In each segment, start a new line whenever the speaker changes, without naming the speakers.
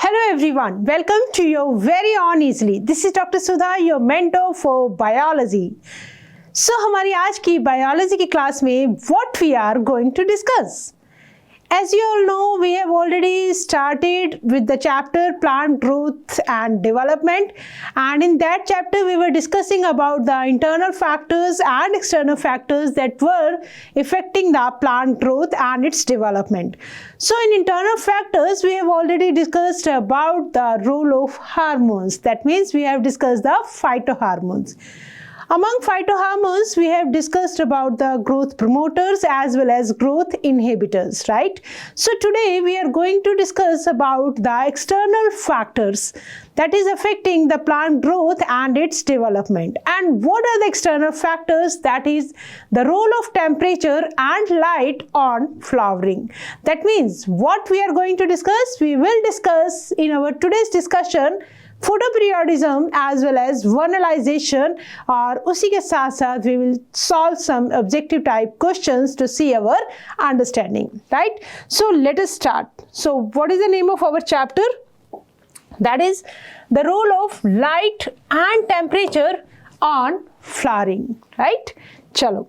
Hello everyone, welcome to your very own Easily. This is Dr. Sudha, your mentor for biology. So हमारी आज की biology की class में what we are going to discuss. As you all know, we have already started with the chapter plant growth and development, and in that chapter we were discussing about the internal factors and external factors that were affecting the plant growth and its development. So in internal factors we have already discussed about the role of hormones. That means we have discussed the phytohormones. Among phytohormones, we have discussed about the growth promoters as well as growth inhibitors, right? So today we are going to discuss about the external factors that is affecting the plant growth and its development. And what are the external factors? That is the role of temperature and light on flowering. That means what we are going to discuss, we will discuss in our today's discussion photoperiodism as well as vernalization, और उसी के साथ साथ we will solve some objective type questions to see our understanding, right? So let us start. So what is the name of our chapter? That is the role of light and temperature on flowering, right? Chalo.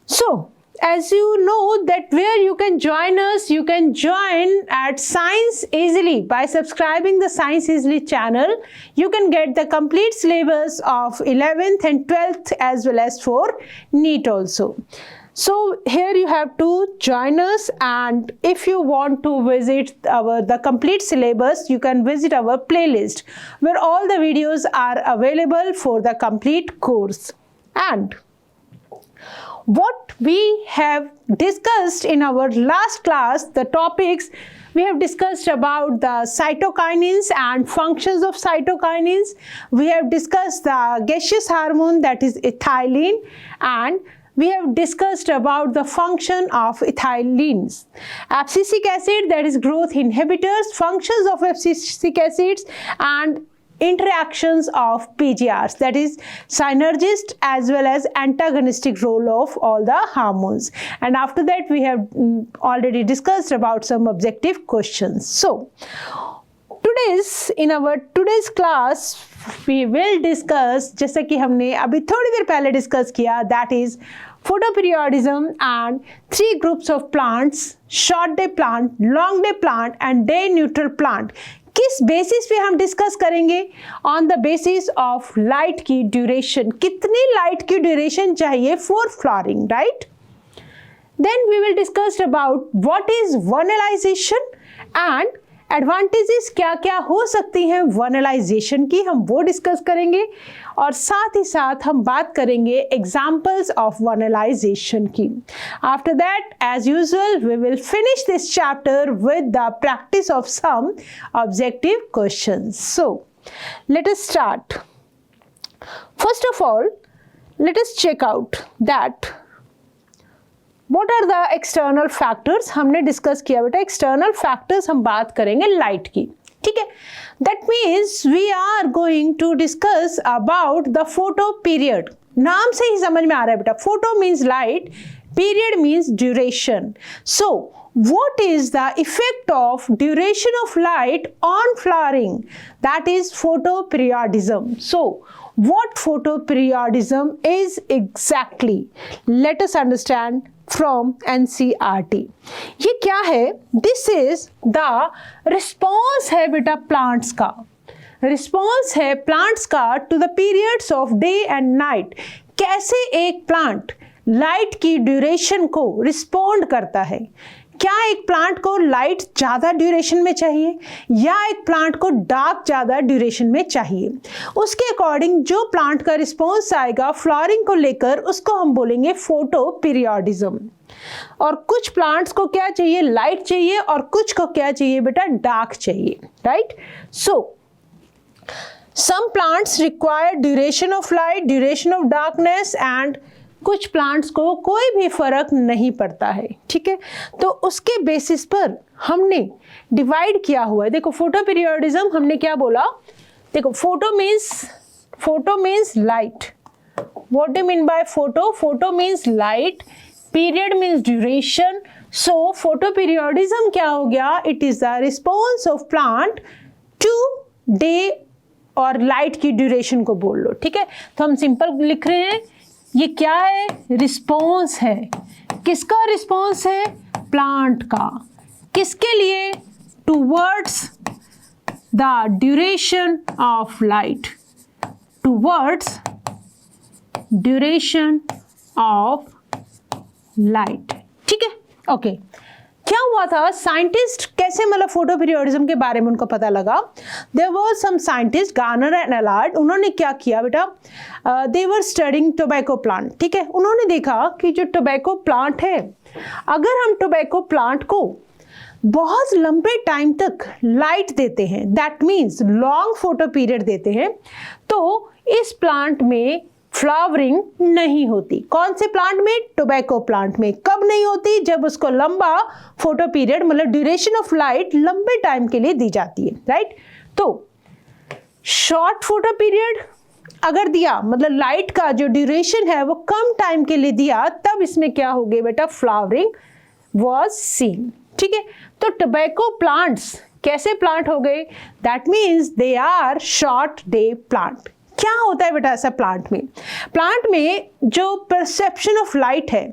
So as you know that where you can join us, you can join at Science Easily by subscribing the Science Easily channel. You can get the complete syllabus of 11th and 12th as well as for NEET also. So here you have to join us, and if you want to visit the complete syllabus, you can visit our playlist where all the videos are available for the complete course. And what we have discussed in our last class, the topics we have discussed about the cytokinins and functions of cytokinins. We have discussed the gaseous hormone, that is ethylene, and we have discussed about the function of ethylines. Abscisic acid, that is growth inhibitors, functions of abscisic acids, and interactions of PGRs, that is synergist as well as antagonistic role of all the hormones. And after that we have already discussed about some objective questions. So in our today's class we will discuss, जैसा कि हमने अभी थोड़ी देर पहले discuss किया, that is photoperiodism and three groups of plants: short day plant, long day plant and day neutral plant. किस basis पे हम डिस्कस करेंगे? On the basis of light की ड्यूरेशन. कितनी लाइट की ड्यूरेशन चाहिए for flowering, right? Then we will discuss about what is vernalization and advantages क्या क्या हो सकती हैं वर्नलाइजेशन की, हम वो डिस्कस करेंगे. और साथ ही साथ हम बात करेंगे एग्जाम्पल्स ऑफ वर्नलाइजेशन की. After that as usual we will finish this chapter with the practice of some objective questions. So let us start. First of all let us check out that What are the external factors? हमने discuss किया बेटा external factors, हम बात करेंगे light की, ठीक है. That means we are going to discuss about the photoperiod. नाम से ही समझ में आ रहा है बेटा, photo means light, period means duration. So what is the effect of duration of light on flowering? That is photoperiodism. So what photoperiodism is exactly? Let us understand from NCERT. ये क्या है? This is the response है बेटा plants का, response है plants का to the periods of day and night. कैसे एक plant लाइट की ड्यूरेशन को रिस्पॉन्ड करता है. क्या एक प्लांट को लाइट ज़्यादा ड्यूरेशन में चाहिए या एक प्लांट को डार्क ज़्यादा ड्यूरेशन में चाहिए, उसके अकॉर्डिंग जो प्लांट का रिस्पॉन्स आएगा फ्लावरिंग को लेकर उसको हम बोलेंगे फोटो पीरियोडिज्म. और कुछ प्लांट्स को क्या चाहिए? लाइट चाहिए, और कुछ को क्या चाहिए बेटा? डार्क चाहिए, right? So some plants require duration of light, duration of darkness, and कुछ प्लांट्स को कोई भी फर्क नहीं पड़ता है, ठीक है. तो उसके बेसिस पर हमने डिवाइड किया हुआ है. देखो फोटोपीरियोडिज्म हमने क्या बोला? देखो photo means light. What do mean by photo? Photo means light, period means duration, so photoperiodism क्या हो गया? It is the response of plant to day और लाइट की ड्यूरेशन को बोल लो, ठीक है। तो हम सिंपल लिख रहे हैं, ये क्या है? रिस्पॉन्स है। किसका रिस्पॉन्स है? प्लांट का। किसके लिए? Towards the duration of light, towards duration of light, ठीक है। ओके, क्या हुआ था? साइंटिस्ट कैसे मतलब फोटोपीरियोडिज्म के बारे में उनको पता लगा? There were some scientist Garner and Allard, उन्होंने क्या किया बेटा? They were studying tobacco plant, ठीक है। उन्होंने देखा कि जो टोबैको प्लांट है, अगर हम टोबैको प्लांट को बहुत लंबे टाइम तक लाइट देते हैं, that means long photo period देते हैं, तो इस प्लांट में फ्लावरिंग नहीं होती। कौन से प्लांट में? टोबैको प्लांट में। कब नहीं होती? जब उसको लंबा फोटो पीरियड मतलब ड्यूरेशन ऑफ लाइट लंबे टाइम के लिए दी जाती है, राइट। तो शॉर्ट फोटो पीरियड अगर दिया, मतलब लाइट का जो ड्यूरेशन है वो कम टाइम के लिए दिया, तब इसमें क्या हो गया बेटा? फ्लावरिंग वॉज सीन, ठीक है। तो टोबैको प्लांट्स कैसे प्लांट हो गए? That means they are short day plant. क्या होता है बेटा ऐसा प्लांट में? प्लांट में जो परसेप्शन ऑफ लाइट है,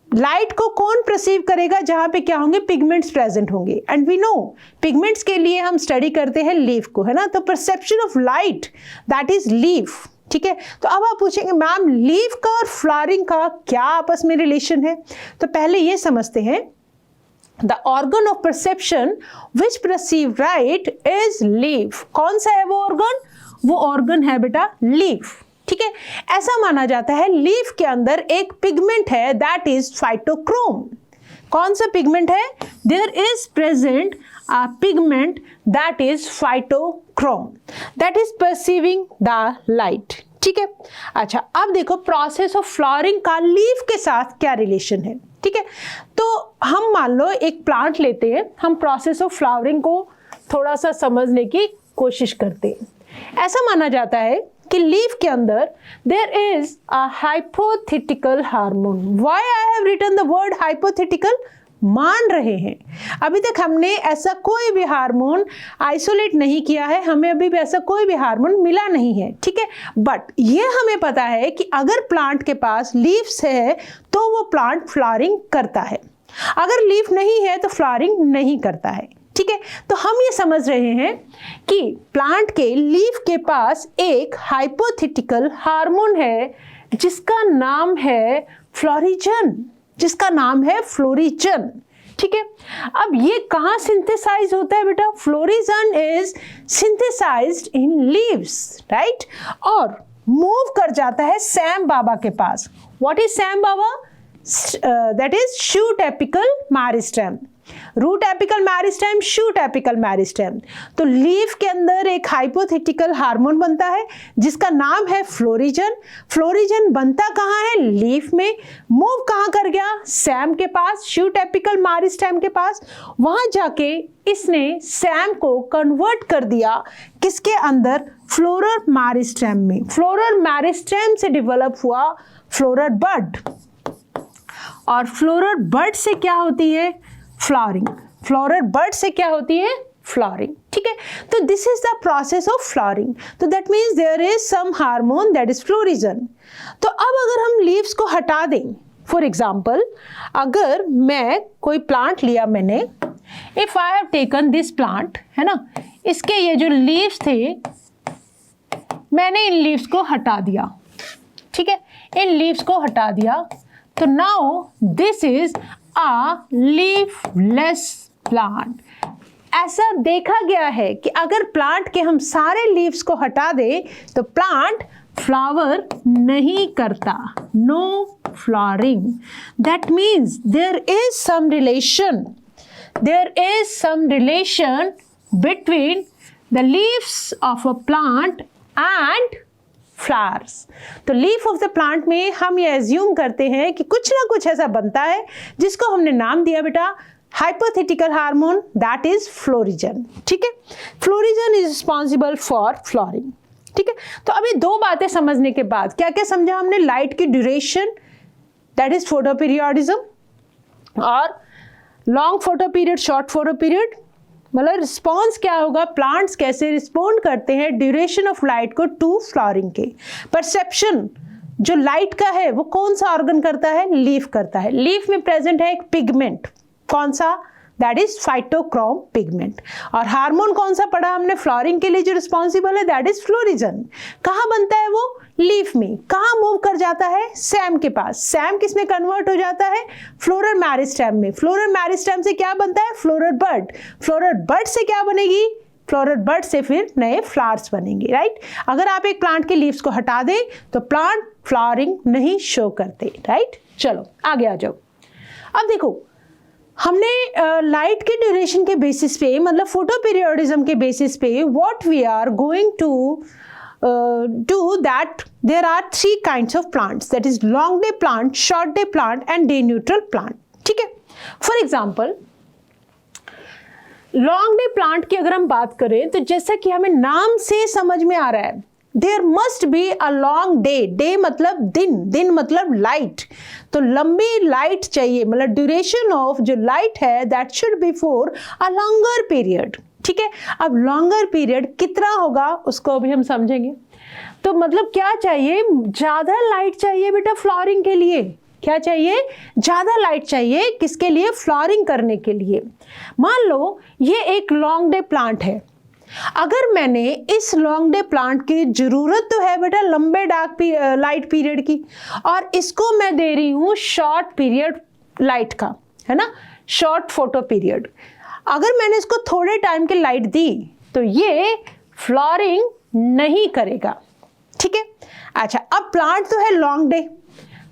लाइट को कौन परसीव करेगा? जहां पे क्या होंगे? पिगमेंट्स प्रेजेंट होंगे। एंड वी नो पिगमेंट्स के लिए हम स्टडी करते हैं लीफ को, है ना। तो perception of light that is leaf, ठीक है। तो अब आप पूछेंगे मैम लीफ का और फ्लावरिंग का क्या आपस में रिलेशन है? तो पहले ये समझते हैं, the organ of perception which perceive light is leaf. कौन सा है वो ऑर्गन? वो ऑर्गन है बेटा लीफ, ठीक है। ऐसा माना जाता है लीफ के अंदर एक पिगमेंट है दैट इज फाइटोक्रोम। कौन सा पिगमेंट है? There is present a pigment that is phytochrome that is perceiving the light, ठीक है। अच्छा, अब देखो प्रोसेस ऑफ फ्लावरिंग का लीफ के साथ क्या रिलेशन है, ठीक है। तो हम मान लो एक प्लांट लेते हैं, हम प्रोसेस ऑफ फ्लावरिंग को थोड़ा सा समझने की कोशिश करते हैं। ऐसा माना जाता है कि लीफ के अंदर there is a hypothetical hormone. Why I have written the word hypothetical? मान रहे हैं, अभी तक हमने ऐसा कोई भी हार्मोन आइसोलेट नहीं किया है, हमें अभी भी ऐसा कोई भी हार्मोन मिला नहीं है, ठीक है। बट ये हमें पता है कि अगर प्लांट के पास लीव्स है तो वो प्लांट फ्लावरिंग करता है, अगर लीफ नहीं है तो फ्लावरिंग नहीं करता है, ठीक है। तो हम ये समझ रहे हैं कि प्लांट के लीफ के पास एक हाइपोथेटिकल हार्मोन है जिसका नाम है फ्लोरिजन, जिसका नाम है फ्लोरिजन, ठीक है। अब ये कहाँ सिंथेसाइज होता है बेटा? Florigen is synthesised in leaves, right, और मूव कर जाता है सैम बाबा के पास। व्हाट इज सैम बाबा? That is shoot apical meristem, root apical meristem, shoot apical meristem. तो लीफ के अंदर एक हाइपोथेटिकल हार्मोन बनता है जिसका नाम है फ्लोरिजन। फ्लोरिजन बनता कहाँ है? लीफ में। मूव कहाँ कर गया? सैम के पास, शूट एपिकल मेरिस्टेम के पास। वहां जाके इसने सैम को कन्वर्ट कर दिया किसके अंदर? फ्लोरल मेरिस्टेम में। फ्लोरल मेरिस्टेम से डेवलप हुआ फ्लोरल बड, और फ्लोरल बड से क्या होती है? फ्लावरिंग। फ्लोरल बड से क्या होती है? फ्लावरिंग, ठीक है। तो this is the process of flowering. तो that means there is some hormone that is florigen. तो अब अगर हम लीव्स को हटा दें, फॉर एग्जाम्पल अगर मैं कोई प्लांट लिया मैंने, if I have taken this plant, है ना, इसके ये जो लीव्स थे मैंने इन लीव्स को हटा दिया, ठीक है, इन लीव्स को हटा दिया। तो now this is a leafless plant. ऐसा देखा गया है कि अगर प्लांट के हम सारे लीव्स को हटा दें तो प्लांट फ्लावर नहीं करता, no flowering. That means there is some relation, there is some relation between the leaves of a plant and flowers. तो लीफ ऑफ द प्लांट में हम ये एज्यूम करते हैं कि कुछ ना कुछ ऐसा बनता है जिसको हमने नाम दिया बेटा hypothetical hormone, that is florigen, ठीक है। Florigen is responsible for flowering, ठीक है। तो अभी दो बातें समझने के बाद क्या क्या समझा हमने? लाइट की ड्यूरेशन दैट इज फोटोपीरियोडिज्म, और long photo period, short photo period, मतलब रिस्पॉन्स क्या होगा, प्लांट्स कैसे रिस्पॉन्ड करते हैं ड्यूरेशन ऑफ लाइट को टू फ्लावरिंग के। परसेप्शन जो लाइट का है वो कौन सा ऑर्गन करता है, लीफ करता है। लीफ में प्रेजेंट है एक पिगमेंट, कौन सा, दैट इज फाइटोक्रोम पिगमेंट। और हार्मोन कौन सा पढ़ा हमने फ्लावरिंग के लिए जो रिस्पॉन्सिबल है, दैट इज फ्लोरिजन। कहाँ बनता है वो, लीफ में। कहाँ मूव कर जाता है, सैम के पास। सैम किस में कन्वर्ट हो जाता है, फ्लोरल मेरिस्टेम में। फ्लोरल मेरिस्टेम से क्या बनता है, फ्लोरल बड। फ्लोरल बड से क्या बनेगी, फ्लोरल बड से फिर नए फ्लावर्स बनेंगे, राइट। अगर आप एक प्लांट के लीव्स को हटा दें तो प्लांट फ्लावरिंग नहीं शो करते, राइट। चलो आगे आ जाओ। अब देखो हमने लाइट के ड्यूरेशन के बेसिस पे, मतलब फोटो पीरियोडिज्म के बेसिस पे, what we are going to do that, there are 3 kinds of plants, that is long day plant, short day plant and day neutral plant, ठीक है। For example long day plant की अगर हम बात करें तो जैसा कि हमें नाम से समझ में आ रहा है, there must be a long day. Day मतलब दिन, दिन मतलब लाइट, तो लंबी लाइट चाहिए, मतलब ड्यूरेशन ऑफ जो लाइट है that should be for a longer period, ठीक है। अब लॉन्गर पीरियड कितना होगा उसको अभी हम समझेंगे। तो मतलब क्या चाहिए, ज्यादा लाइट चाहिए बेटा फ्लावरिंग के लिए। क्या चाहिए, ज्यादा लाइट चाहिए, किसके लिए, फ्लावरिंग करने के लिए। मान लो ये एक लॉन्ग डे प्लांट है, अगर मैंने इस लॉन्ग डे प्लांट की जरूरत तो है बेटा लंबे लाइट पीरियड की, और इसको मैं दे रही हूं शॉर्ट पीरियड लाइट का, है ना, शॉर्ट फोटो पीरियड। अगर मैंने इसको थोड़े टाइम की लाइट दी तो ये फ्लावरिंग नहीं करेगा, ठीक है। अच्छा, अब प्लांट तो है लॉन्ग डे,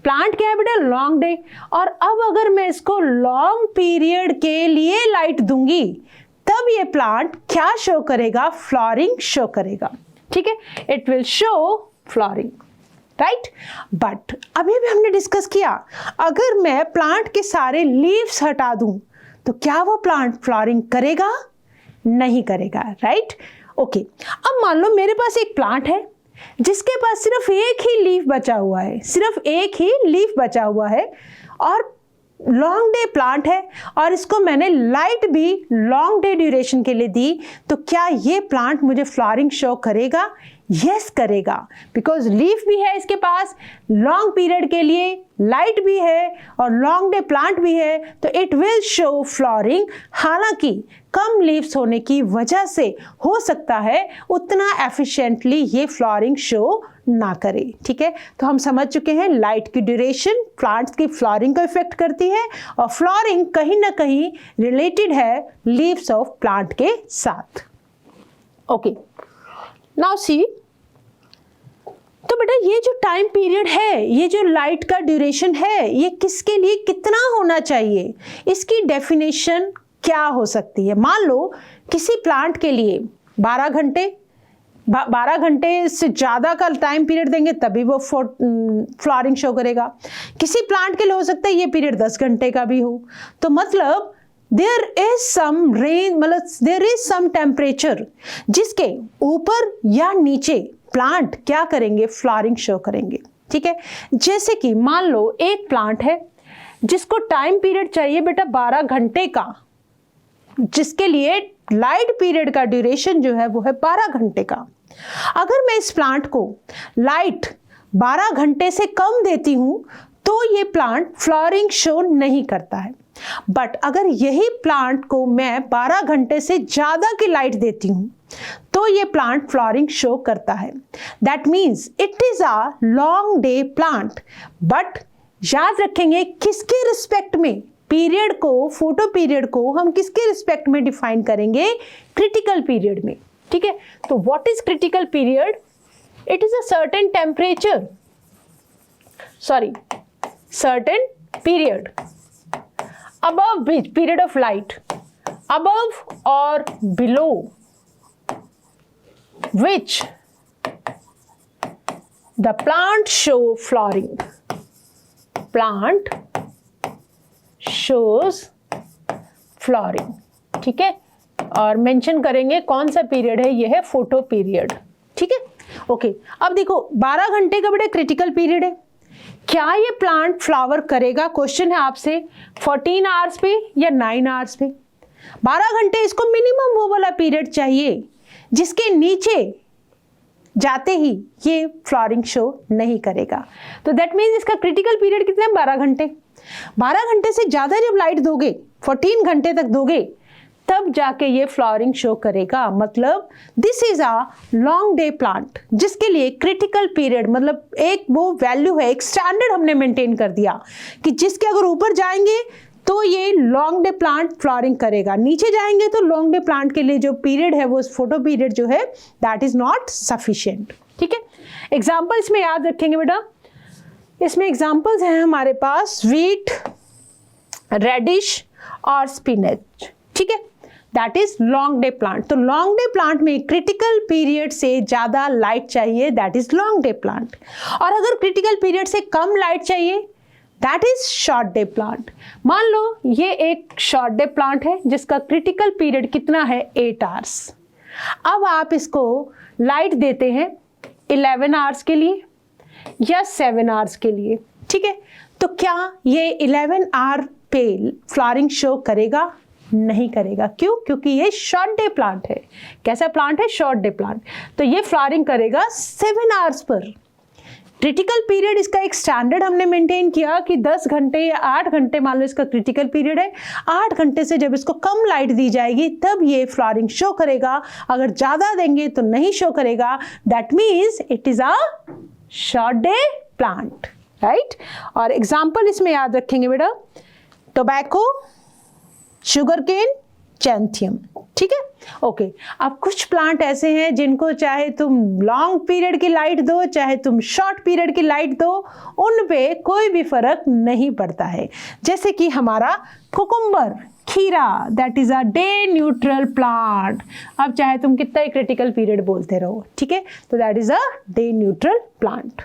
प्लांट क्या है बेटा, लॉन्ग डे। और अब अगर मैं इसको लॉन्ग पीरियड के लिए लाइट दूंगी तब ये प्लांट क्या शो करेगा, फ्लावरिंग शो करेगा, ठीक है। It will show flowering, right. But अभी भी हमने डिस्कस किया, अगर मैं प्लांट के सारे लीव्स हटा दूं तो क्या वो प्लांट फ्लावरिंग करेगा, नहीं करेगा, राइट। ओके, अब मान लो मेरे पास एक प्लांट है जिसके पास सिर्फ एक ही लीफ बचा हुआ है, सिर्फ एक ही लीफ बचा हुआ है, और लॉन्ग डे प्लांट है, और इसको मैंने लाइट भी लॉन्ग डे ड्यूरेशन के लिए दी, तो क्या ये प्लांट मुझे फ्लावरिंग शो करेगा, यस करेगा, बिकॉज लीफ भी है इसके पास, लॉन्ग पीरियड के लिए लाइट भी है और लॉन्ग डे प्लांट भी है, तो इट विल शो फ्लावरिंग। हालांकि कम लीव्स होने की वजह से हो सकता है उतना एफिशिएंटली ये फ्लावरिंग शो ना करे, ठीक है। तो हम समझ चुके हैं लाइट की ड्यूरेशन प्लांट्स की फ्लावरिंग को इफेक्ट करती है, और फ्लावरिंग कहीं ना कहीं रिलेटेड है लीव्स ऑफ प्लांट के साथ। ओके, नाउ सी, तो बेटा ये जो टाइम पीरियड है, ये जो लाइट का ड्यूरेशन है, ये किसके लिए कितना होना चाहिए, इसकी डेफिनेशन क्या हो सकती है। मान लो किसी प्लांट के लिए 12 घंटे, 12 घंटे से ज़्यादा का टाइम पीरियड देंगे तभी वो फ्लावरिंग शो करेगा। किसी प्लांट के लिए हो सकता है ये पीरियड 10 घंटे का भी हो। तो मतलब देयर इज सम रेंज, मतलब देयर इज सम टेम्परेचर जिसके ऊपर या नीचे प्लांट क्या करेंगे, फ्लावरिंग शो करेंगे, ठीक है। जैसे कि मान लो एक प्लांट है जिसको टाइम पीरियड चाहिए बेटा 12 घंटे का, जिसके लिए लाइट पीरियड का ड्यूरेशन जो है वो है 12 घंटे का। अगर मैं इस प्लांट को लाइट 12 घंटे से कम देती हूं तो ये प्लांट फ्लावरिंग शो नहीं करता है। बट अगर यही प्लांट को मैं 12 घंटे से ज्यादा की लाइट देती हूं तो ये प्लांट फ्लावरिंग शो करता है। That means it is a long day plant. But याद रखेंगे किसके रिस्पेक्ट में, पीरियड को, फोटो पीरियड को हम किसके रिस्पेक्ट में डिफाइन करेंगे, क्रिटिकल पीरियड में, ठीक है। तो what is critical period, it is a certain temperature, sorry certain period above which, period of light above or below which the plant show flowering, plant shows flowering, ठीक है। और mention करेंगे कौन सा पीरियड है, यह है फोटो पीरियड, ठीक है। ओके, अब देखो 12 घंटे का बेटा क्रिटिकल पीरियड है, क्या ये प्लांट फ्लावर करेगा? क्वेश्चन है आपसे 14 आवर्स पे या 9 आवर्स पे? 12 घंटे इसको मिनिमम वो वाला पीरियड चाहिए जिसके नीचे जाते ही ये फ्लावरिंग शो नहीं करेगा। तो दैट मीन्स इसका क्रिटिकल पीरियड कितना है? 12 घंटे। 12 घंटे से ज़्यादा जब लाइट दोगे, 14 घंटे तक दोगे, तब जाके ये फ्लावरिंग शो करेगा। मतलब this is a long day plant जिसके लिए क्रिटिकल पीरियड मतलब एक वो वैल्यू है, एक स्टैंडर्ड हमने मेंटेन कर दिया कि जिसके अगर ऊपर जाएंगे तो ये लॉन्ग डे प्लांट फ्लावरिंग करेगा, नीचे जाएंगे तो लॉन्ग डे प्लांट के लिए जो पीरियड है वो फोटो पीरियड जो है दैट इज नॉट सफिशिएंट। ठीक है, एग्जांपल्स में याद रखेंगे बेटा। इसमें एग्जांपल्स हैं हमारे पास व्हीट, रेडिश और स्पिनच। ठीक है, that is long day plant. तो लॉन्ग डे प्लांट में क्रिटिकल पीरियड से ज्यादा लाइट चाहिए, that is long day plant. और अगर क्रिटिकल पीरियड से कम लाइट चाहिए that is short day plant. मान लो ये एक शॉर्ट डे प्लांट है जिसका क्रिटिकल पीरियड कितना है? 8 आवर्स। अब आप इसको लाइट देते हैं 11 आवर्स के लिए या 7 आवर्स के लिए। ठीक है, तो क्या ये 11 आवर पे फ्लावरिंग शो करेगा? नहीं करेगा। क्यों? क्योंकि ये शॉर्ट डे प्लांट है। कैसा प्लांट है? Short day plant. तो ये फ्लावरिंग करेगा 7 आवर्स पर। क्रिटिकल पीरियड इसका एक स्टैंडर्ड हमने मेंटेन किया कि 10 घंटे या 8 घंटे मान लो इसका क्रिटिकल पीरियड है। 8 घंटे से जब इसको कम लाइट दी जाएगी तब ये फ्लावरिंग शो करेगा, अगर ज़्यादा देंगे तो नहीं शो करेगा। That means it is a short day plant, right. और एग्जाम्पल इसमें याद रखेंगे बेटा, टोबैको, शुगर केन, चैंथियम। ठीक है, ओके। अब कुछ प्लांट ऐसे हैं जिनको चाहे तुम लॉन्ग पीरियड की लाइट दो चाहे तुम शॉर्ट पीरियड की लाइट दो, उन पे कोई भी फर्क नहीं पड़ता है। जैसे कि हमारा कुकुम्बर, खीरा, that is a day neutral plant. अब चाहे तुम कितना ही क्रिटिकल पीरियड बोलते रहो, ठीक है, तो that is a day neutral plant.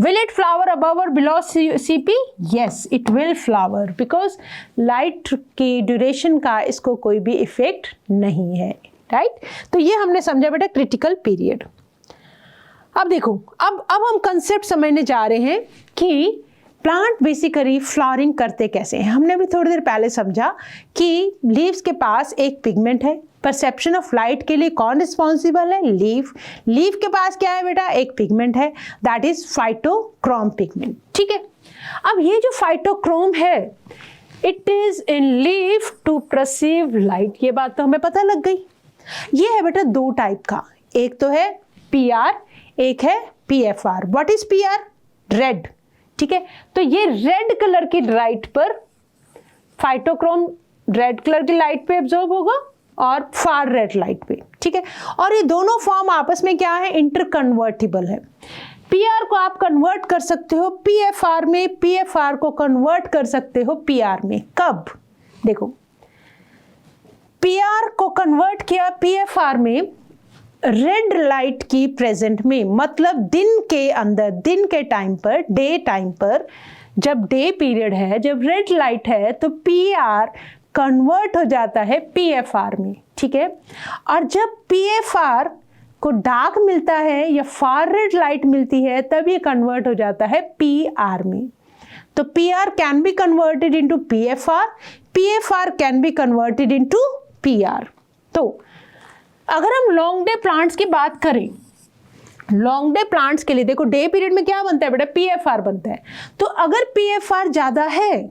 Will it flower above or below CP? Yes, it will flower because light की ड्यूरेशन का इसको कोई भी इफेक्ट नहीं है, राइट। तो ये हमने समझा बेटा क्रिटिकल पीरियड। अब देखो, अब हम कंसेप्ट समझने जा रहे हैं कि प्लांट बेसिकली फ्लावरिंग करते कैसे हैं। हमने भी थोड़ी देर पहले समझा कि लीव्स के पास एक पिगमेंट है। परसेप्शन ऑफ लाइट के लिए कौन रिस्पॉन्सिबल है? लीफ। लीफ के पास क्या है बेटा? एक पिगमेंट है, दैट इज फाइटोक्रोम पिगमेंट। ठीक है, अब ये जो फाइटोक्रोम है it is in leaf to perceive light. ये बात तो हमें पता लग गई। ये है बेटा दो टाइप का, एक तो है PR, एक है PFR। What is PR? Red. ठीक है, तो ये रेड कलर की लाइट पर फाइटोक्रोम रेड कलर की लाइट पे एब्जॉर्ब होगा और फार रेड लाइट पे। ठीक है, और ये दोनों फॉर्म आपस में क्या है? इंटरकन्वर्टिबल है। PR को आप कन्वर्ट कर सकते हो PFR में, PFR को कन्वर्ट कर सकते हो PR में। कब? देखो, PR को कन्वर्ट किया PFR में रेड लाइट की प्रेजेंट में, मतलब दिन के अंदर, दिन के टाइम पर, डे टाइम पर, जब डे पीरियड है, जब रेड लाइट है, तो PR कन्वर्ट हो जाता है PFR में। ठीक है, और जब PFR को डार्क मिलता है या फार रेड लाइट मिलती है तब ये कन्वर्ट हो जाता है PR में। तो PR can be converted into PFR, PFR can be converted into PR। तो अगर हम लॉन्ग डे प्लांट्स की बात करें, लॉन्ग डे प्लांट्स के लिए देखो डे पीरियड में क्या बनता है बेटा? PFR बनता है। तो अगर PFR ज्यादा है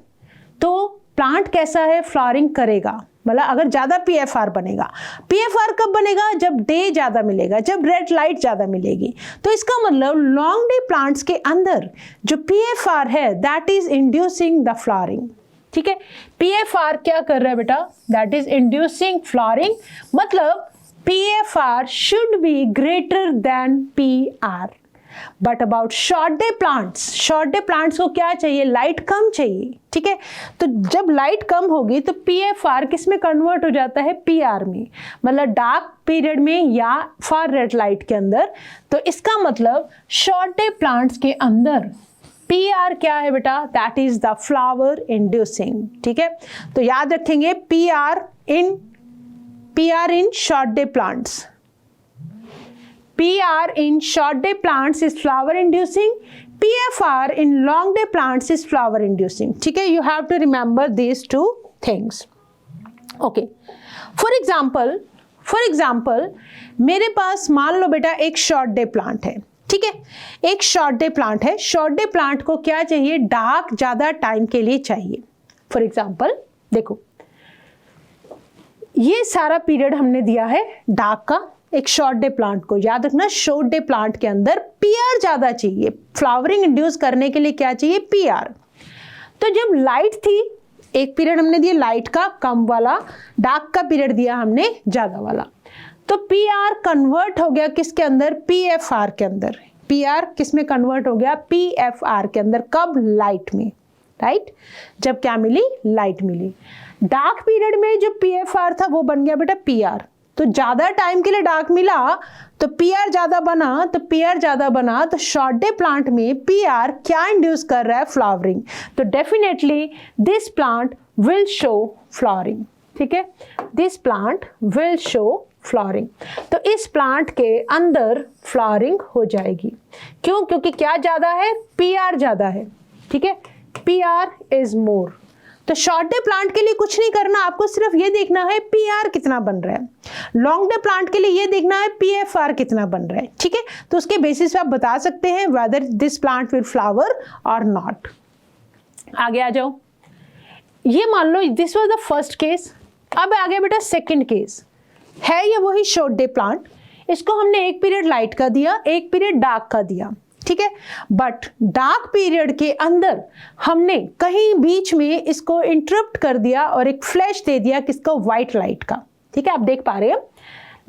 तो प्लांट कैसा है? फ्लावरिंग करेगा। मतलब अगर ज्यादा PFR बनेगा। PFR कब बनेगा? जब डे ज्यादा मिलेगा, जब रेड लाइट ज्यादा मिलेगी। तो इसका मतलब लॉन्ग डे प्लांट्स के अंदर जो PFR है that is inducing the flowering. ठीक है, PFR क्या कर रहा है बेटा? That is inducing flowering. मतलब PFR should be greater than PR. But about short day plants को क्या चाहिए? लाइट कम चाहिए। ठीक है, तो जब लाइट कम होगी तो PFR किस में कन्वर्ट हो जाता है? PR में, मतलब डार्क पीरियड में या फार रेड लाइट के अंदर। तो इसका मतलब शॉर्ट डे प्लांट्स के अंदर PR क्या है बेटा? That is the flower inducing. ठीक है, तो याद रखेंगे PR in short day plants. PR in short day plants is flower inducing. PFR in long day plants is flower inducing. ठीक है, you have to remember these two things. Okay. For example, मेरे पास मान लो बेटा एक short day plant है, ठीक है, एक शॉर्ट डे प्लांट है। शॉर्ट डे प्लांट को क्या चाहिए? डार्क ज्यादा टाइम के लिए चाहिए। फॉर एग्जाम्पल देखो, ये सारा पीरियड हमने दिया है डार्क का एक शॉर्ट डे प्लांट को। याद रखना, शॉर्ट डे प्लांट के अंदर पीआर ज्यादा चाहिए। फ्लावरिंग इंड्यूस करने के लिए क्या चाहिए? पीआर। तो जब लाइट थी, एक पीरियड हमने दिया लाइट का कम वाला, डार्क का पीरियड दिया हमने ज्यादा वाला, तो पीआर कन्वर्ट हो गया किसके अंदर? पीएफआर के अंदर। पीआर किस में कन्वर्ट हो गया? पीएफआर के अंदर। कब? लाइट में, राइट? जब क्या मिली? लाइट मिली। डार्क पीरियड में जो पीएफआर था वो बन गया बेटा पीआर। तो ज्यादा टाइम के लिए डार्क मिला तो पीआर ज्यादा बना, तो शॉर्ट डे प्लांट में पीआर क्या इंड्यूस कर रहा है? फ्लावरिंग। तो definitely this plant will show flowering. ठीक है, this plant will show flowering. तो इस प्लांट के अंदर फ्लावरिंग हो जाएगी। क्यों? क्योंकि क्या ज्यादा है? पीआर ज्यादा है। ठीक है, पीआर इज मोर। तो शॉर्ट डे प्लांट के लिए कुछ नहीं करना, आपको सिर्फ ये देखना है पीआर कितना बन रहा है। लॉन्ग डे प्लांट के लिए ये देखना है पीएफआर कितना बन रहा है। ठीक है, तो उसके बेसिस पे आप बता सकते हैं whether this plant will flower और नॉट। आगे आ जाओ। ये मान लो this was the first case. अब आ गया बेटा सेकंड केस। है ये वही शॉर्ट डे प्लांट, इसको हमने एक पीरियड लाइट का दिया, एक पीरियड डार्क का दिया। ठीक है, बट डार्क पीरियड के अंदर हमने कहीं बीच में इसको इंटरप्ट कर दिया और एक फ्लैश दे दिया किसका? व्हाइट लाइट का। ठीक है, आप देख पा रहे हैं,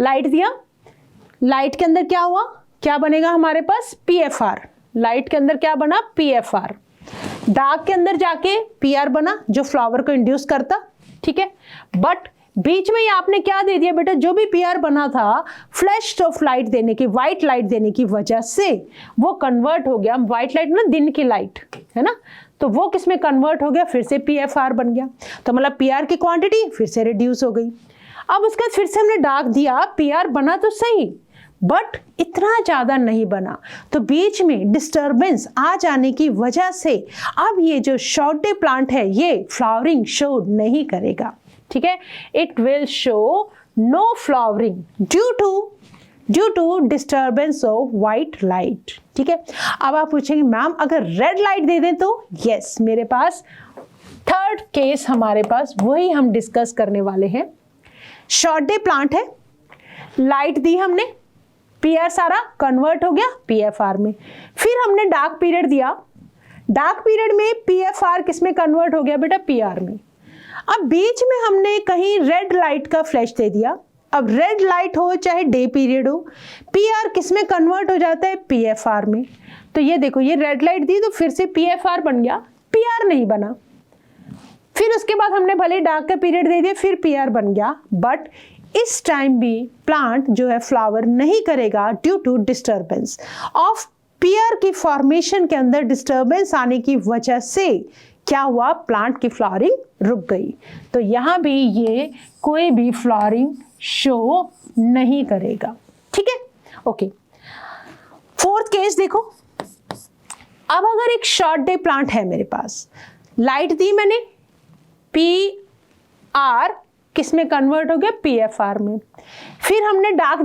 लाइट दिया, लाइट के अंदर क्या हुआ? क्या बनेगा हमारे पास? पीएफआर। लाइट के अंदर क्या बना? पीएफआर। डार्क के अंदर जाके पीआर बना जो फ्लावर को इंड्यूस करता। ठीक है, बट बीच में ही आपने क्या दे दिया बेटा? जो भी पीआर बना था, फ्लैश ऑफ लाइट देने की, व्हाइट लाइट देने की वजह से वो कन्वर्ट हो गया। व्हाइट लाइट ना दिन की लाइट है ना, तो वो किस में कन्वर्ट हो गया? फिर से पीएफआर बन गया। तो मतलब पीआर की क्वांटिटी फिर से रिड्यूस हो गई। अब उसके बाद फिर से हमने डार्क दिया, पीआर बना तो सही बट इतना ज्यादा नहीं बना, तो बीच में डिस्टरबेंस आ जाने की वजह से अब ये जो शॉर्ट डे प्लांट है ये फ्लावरिंग शो नहीं करेगा। ठीक है, it will show no flowering due to disturbance of white light. ठीक है, अब आप पूछेंगे मैम अगर रेड लाइट दे दें तो? यस, मेरे पास थर्ड केस हमारे पास वही हम डिस्कस करने वाले हैं। शॉर्ट डे प्लांट है, लाइट दी हमने, पीआर सारा कन्वर्ट हो गया पीएफआर में। फिर हमने डार्क पीरियड दिया, डार्क पीरियड में पीएफआर किस में कन्वर्ट हो गया बेटा? पीआर में। अब बीच में हमने कहीं रेड लाइट का फ्लैश दे दिया। अब रेड लाइट हो चाहे डे पीरियड हो, पीआर किस में कन्वर्ट हो जाता है? पीएफआर में। तो ये देखो, ये रेड लाइट दी तो फिर से पीएफआर बन गया, पीआर नहीं बना। फिर उसके बाद हमने भले डार्क का पीरियड दे दिया, फिर पीआर बन गया, बट इस टाइम भी प्लांट जो है फ्लावर नहीं करेगा due to disturbance of PR की फॉर्मेशन के अंदर। डिस्टर्बेंस आने की वजह से क्या हुआ? प्लांट की फ्लावरिंग रुक गई। तो यहां भी ये कोई भी फ्लावरिंग शो नहीं करेगा। ठीक है, ओके। फोर्थ केस देखो, अब अगर एक शॉर्ट डे प्लांट है मेरे पास, लाइट दी मैंने, पी आर किस में कन्वर्ट हो गया? पीएफआर में। फिर हमने डार्क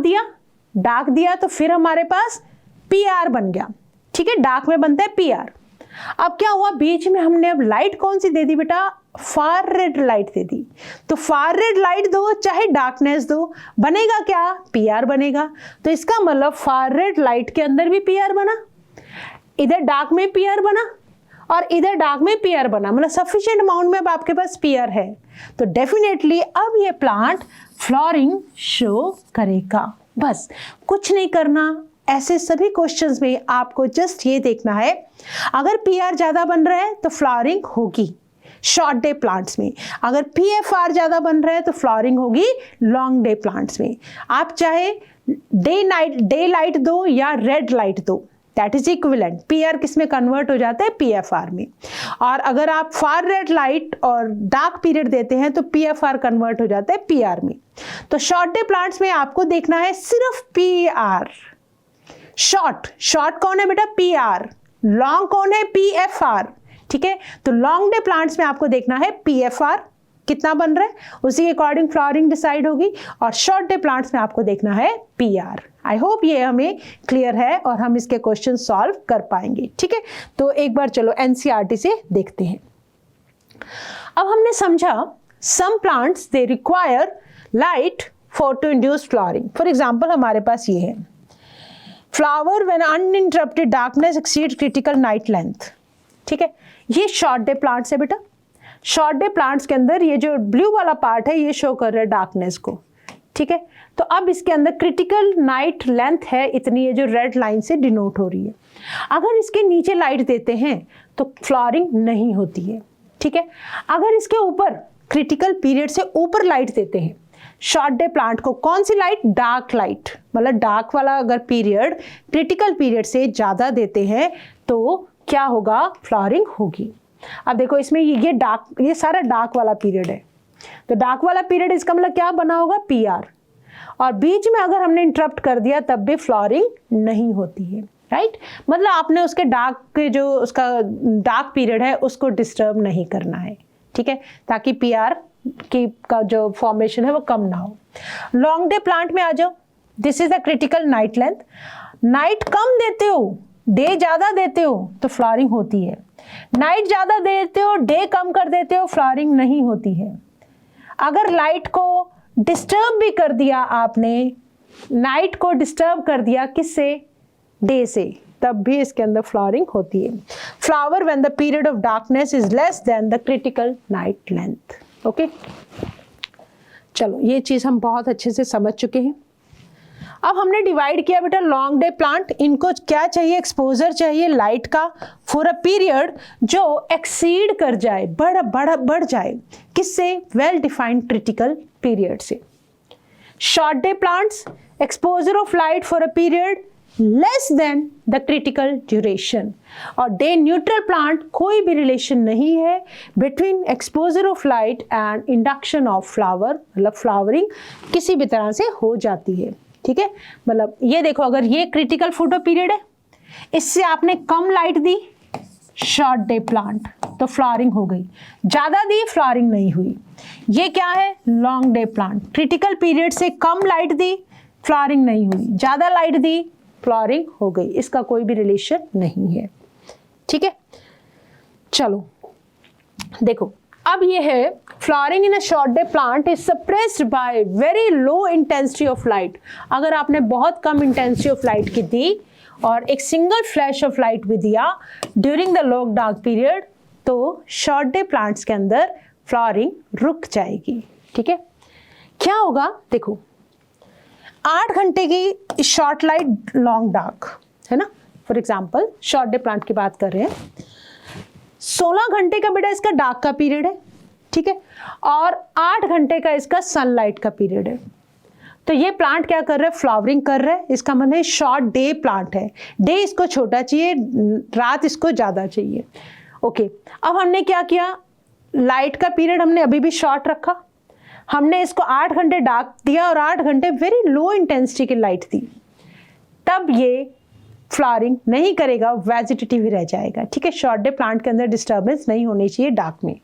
दिया तो फिर हमारे पास पीआर बन गया। ठीक है, डार्क में बनता है पीआर। अब क्या हुआ? बीच में हमने अब लाइट कौन सी दे दी बेटा? फार रेड लाइट दे दी। तो फार रेड लाइट दो चाहे डार्कनेस दो, बनेगा क्या? पीआर बनेगा। तो इसका मतलब फार रेड लाइट के अंदर भी पीआर बना, इधर डार्क में पीआर बना और इधर डार्क में पीआर बना, मतलब सफिशिएंट अमाउंट में अब आपके पास पीआर है। तो डेफिनेटली अब ये प्लांट फ्लावरिंग शो करेगा। बस कुछ नहीं करना। ऐसे सभी क्वेश्चंस में आपको जस्ट ये देखना है, अगर पीआर ज्यादा बन रहा है तो फ्लावरिंग होगी शॉर्ट डे प्लांट्स में, अगर पीएफआर ज्यादा बन रहा है तो फ्लावरिंग होगी लॉन्ग डे प्लांट्स में। आप चाहे डे लाइट दो या रेड लाइट दो, दैट इज इक्विवेलेंट। पीआर किस में कन्वर्ट हो जाता है? पीएफआर में। और अगर आप फार रेड लाइट और डार्क पीरियड देते हैं तो पीएफआर कन्वर्ट हो जाता है पीआर में। तो शॉर्ट डे प्लांट्स में आपको देखना है सिर्फ पीआर। शॉर्ट कौन है बेटा? पीआर। लॉन्ग कौन है? PFR, ठीक है। तो लॉन्ग डे प्लांट्स में आपको देखना है PFR कितना बन रहा है, उसी के अकॉर्डिंग फ्लावरिंग डिसाइड होगी, और शॉर्ट डे प्लांट्स में आपको देखना है PR। आई होप ये हमें क्लियर है और हम इसके क्वेश्चन सॉल्व कर पाएंगे, ठीक है। तो एक बार चलो NCERT से देखते हैं। अब हमने समझा some plants they require light for to induce flowering. For example हमारे पास ये है, flower when uninterrupted darkness exceed critical night length, ठीक है। ये शॉर्ट डे प्लांट्स है बेटा। शॉर्ट डे प्लांट्स के अंदर ये जो ब्लू वाला पार्ट है ये शो कर रहा है डार्कनेस को, ठीक है। तो अब इसके अंदर क्रिटिकल नाइट लेंथ है इतनी है जो रेड लाइन से डिनोट हो रही है। अगर इसके नीचे लाइट देते हैं तो फ्लावरिंग नहीं होती है, ठीक है। अगर इसके ऊपर क्रिटिकल पीरियड से ऊपर लाइट देते हैं शॉर्ट डे प्लांट को, कौन सी लाइट? डार्क लाइट, मतलब डार्क वाला अगर पीरियड क्रिटिकल पीरियड से ज़्यादा देते हैं तो क्या होगा? फ्लावरिंग होगी। अब देखो इसमें ये डार्क, ये सारा डार्क वाला पीरियड है, तो डार्क वाला पीरियड इसका मतलब क्या बना होगा? PR। और बीच में अगर हमने इंटरप्ट कर दिया तब भी फ्लावरिंग नहीं होती है, राइट। मतलब आपने उसके डार्क के जो उसका डार्क पीरियड है उसको डिस्टर्ब नहीं करना है, ठीक है, ताकि PR की का जो फॉर्मेशन है वो कम ना हो। लॉन्ग डे प्लांट में आ जाओ, this is the critical night length. Night कम देते हो, डे ज़्यादा देते हो तो फ्लावरिंग होती है। नाइट ज़्यादा देते हो, डे कम कर देते हो, फ्लावरिंग नहीं होती है। अगर लाइट को डिस्टर्ब भी कर दिया आपने, नाइट को डिस्टर्ब कर दिया किससे? डे से, तब भी इसके अंदर फ्लावरिंग होती है। Flower when the period of darkness is less than the critical night length. Okay, चलो ये चीज़ हम बहुत अच्छे से समझ चुके हैं। अब हमने डिवाइड किया बेटा लॉन्ग डे प्लांट, इनको क्या चाहिए? एक्सपोजर चाहिए लाइट का फॉर अ पीरियड जो एक्सीड कर जाए, बढ़ जाए, किससे? वेल डिफाइंड क्रिटिकल पीरियड से। Short day plants, exposure of light for a period less than the critical duration. और डे न्यूट्रल प्लांट, कोई भी रिलेशन नहीं है between exposure of light and induction of flower, मतलब फ्लावरिंग किसी भी तरह से हो जाती है, ठीक है। मतलब ये देखो, अगर ये क्रिटिकल फोटो पीरियड है, इससे आपने कम लाइट दी शॉर्ट डे प्लांट तो फ्लावरिंग हो गई, ज़्यादा दी फ्लावरिंग नहीं हुई। ये क्या है? Long day plant, critical period से कम लाइट दी फ्लावरिंग नहीं हुई, ज़्यादा लाइट दी फ्लावरिंग हो गई, इसका कोई भी रिलेशन नहीं है, ठीक है। चलो देखो, अब ये है flowering in a short day plant is suppressed by very low intensity of light. अगर आपने बहुत कम इंटेंसिटी ऑफ लाइट की दी और एक सिंगल फ्लैश ऑफ लाइट भी दिया during the long dark period, तो शॉर्ट डे प्लांट्स के अंदर फ्लावरिंग रुक जाएगी, ठीक है। क्या होगा? देखो 8 घंटे की शॉर्ट लाइट लॉन्ग डार्क है ना, for example short day plant की बात कर रहे हैं। 16 घंटे का बेटा इसका डार्क का पीरियड है, ठीक है, और 8 घंटे का इसका सनलाइट का पीरियड है। तो ये प्लांट क्या कर रहा है? फ्लावरिंग कर रहा है। इसका मतलब शॉर्ट डे प्लांट है, डे इसको छोटा चाहिए, रात इसको ज़्यादा चाहिए। ओके, अब हमने क्या किया? लाइट का पीरियड हमने अभी भी शॉर्ट रखा, हमने इसको 8 घंटे डार्क दिया और 8 घंटे वेरी लो इंटेंसिटी की लाइट दी, तब ये फ्लावरिंग नहीं करेगा, वेजिटेटिव ही रह जाएगा, ठीक है। शॉर्ट डे प्लांट के अंदर डिस्टर्बेंस नहीं होनी चाहिए डार्क में।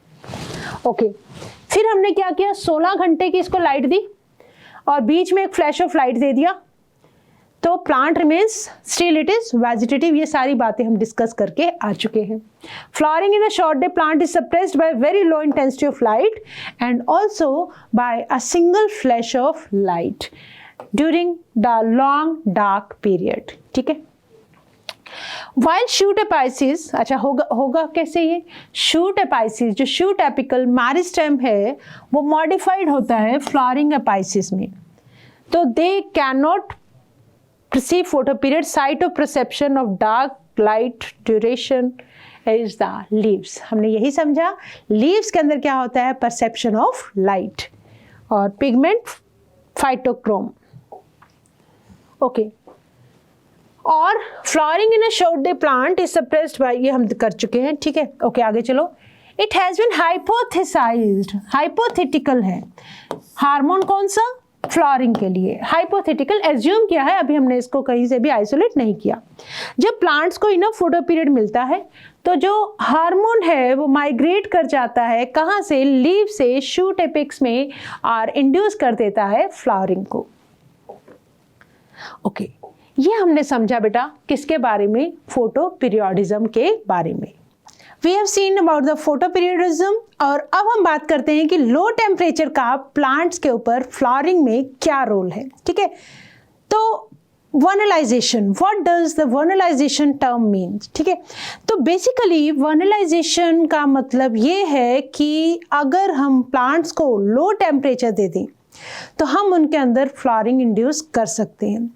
ओके, फिर हमने क्या किया? 16 घंटे की इसको लाइट दी और बीच में एक फ्लैश ऑफ लाइट दे दिया, तो plant remains still it is vegetative. ये सारी बातें हम डिस्कस करके आ चुके हैं। Flowering in a short day plant is suppressed by very low intensity of light and also by a single flash of light during the long dark period, ठीक है। वाइल शूट एपाइसिस, अच्छा होगा कैसे? ये शूट एपाइसिस, जो शूट एपिकल मेरिस्टेम है वो modified होता है फ्लावरिंग एपाइसिस में, तो they can not perceive photo period. Site of perception of dark light duration is the leaves. हमने यही समझा, leaves के अंदर क्या होता है? perception of light और pigment phytochrome. Okay. और flowering in a short day plant is suppressed by, ये हम कर चुके हैं, ठीक है। ओके, आगे चलो। It has been hypothesized, hypothetical है। हार्मोन कौन सा? फ्लावरिंग के लिए। हाइपोथेटिकल एज्यूम किया है, अभी हमने इसको कहीं से भी आइसोलेट नहीं किया। जब प्लांट्स को इनफ फोटो पीरियड मिलता है तो जो हार्मोन है वो माइग्रेट कर जाता है, कहाँ से, लीव से शूट एपेक्स में, और इंड्यूस कर देता है फ्लावरिंग को। ओके, ये हमने समझा बेटा किसके बारे में, फोटो पीरियोडिज्म के बारे में। We have seen about the photoperiodism. और अब हम बात करते हैं कि लो टेम्परेचर का प्लांट्स के ऊपर फ्लावरिंग में क्या रोल है। ठीक है, तो vernalization, what does the vernalization term means. ठीक है, तो बेसिकली वर्नलाइजेशन का मतलब ये है कि अगर हम प्लांट्स को लो टेम्परेचर दे दें तो हम उनके अंदर फ्लावरिंग इंड्यूस कर सकते हैं।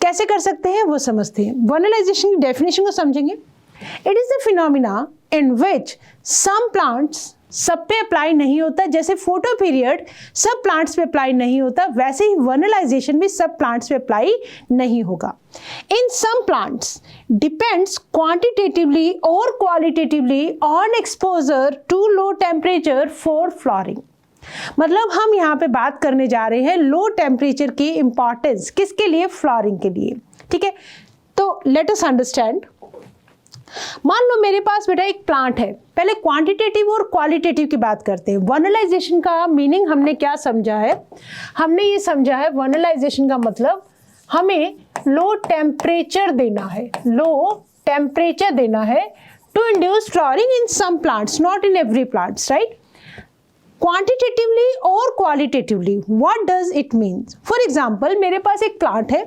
कैसे कर सकते हैं वो समझते हैं। वर्नलाइजेशन की डेफिनेशन को समझेंगे। It is the phenomena in which some plants, सब पे अप्लाई नहीं होता, जैसे फोटो पीरियड सब प्लांट्स पे अप्लाई नहीं होता, वैसे ही वर्नलाइजेशन भी सब प्लांट्स पे अप्लाई नहीं होगा। In some plants depends quantitatively और qualitatively on exposure to low temperature for flowering. मतलब हम यहाँ पे बात करने जा रहे हैं लो टेम्परेचर की इंपॉर्टेंस किसके लिए, फ्लावरिंग के लिए। ठीक है, तो लेट अस अंडरस्टैंड। मान लो मेरे पास बेटा एक प्लांट है, पहले क्वांटिटेटिव और क्वालिटेटिव की बात करते हैं। वर्नलाइजेशन का मीनिंग हमने क्या समझा है, हमने ये समझा है वर्नलाइजेशन का मतलब हमें लो टेम्परेचर देना है, लो टेम्परेचर देना है to induce flowering in some plants, not in every plants, right. Quantitatively और qualitatively, what does it mean. For example मेरे पास एक प्लांट है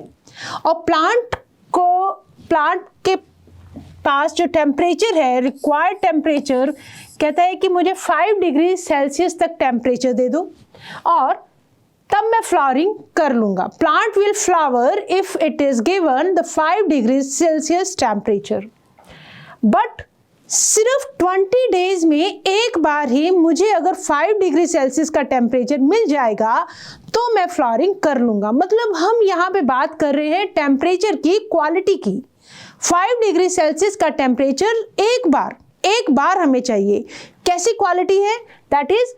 और प्लांट के पास जो टेम्परेचर है, रिक्वायर्ड टेम्परेचर कहता है कि मुझे 5 डिग्री सेल्सियस तक टेम्परेचर दे दो और तब मैं फ्लावरिंग कर लूंगा। Plant will flower if it is given the 5 degree Celsius temperature. But सिर्फ 20 डेज में एक बार ही मुझे अगर 5 डिग्री सेल्सियस का टेम्परेचर मिल जाएगा तो मैं फ्लावरिंग कर लूंगा। मतलब हम यहाँ पे बात कर रहे हैं टेम्परेचर की क्वालिटी की। 5 डिग्री सेल्सियस का टेम्परेचर एक बार हमें चाहिए। कैसी क्वालिटी है, दैट इज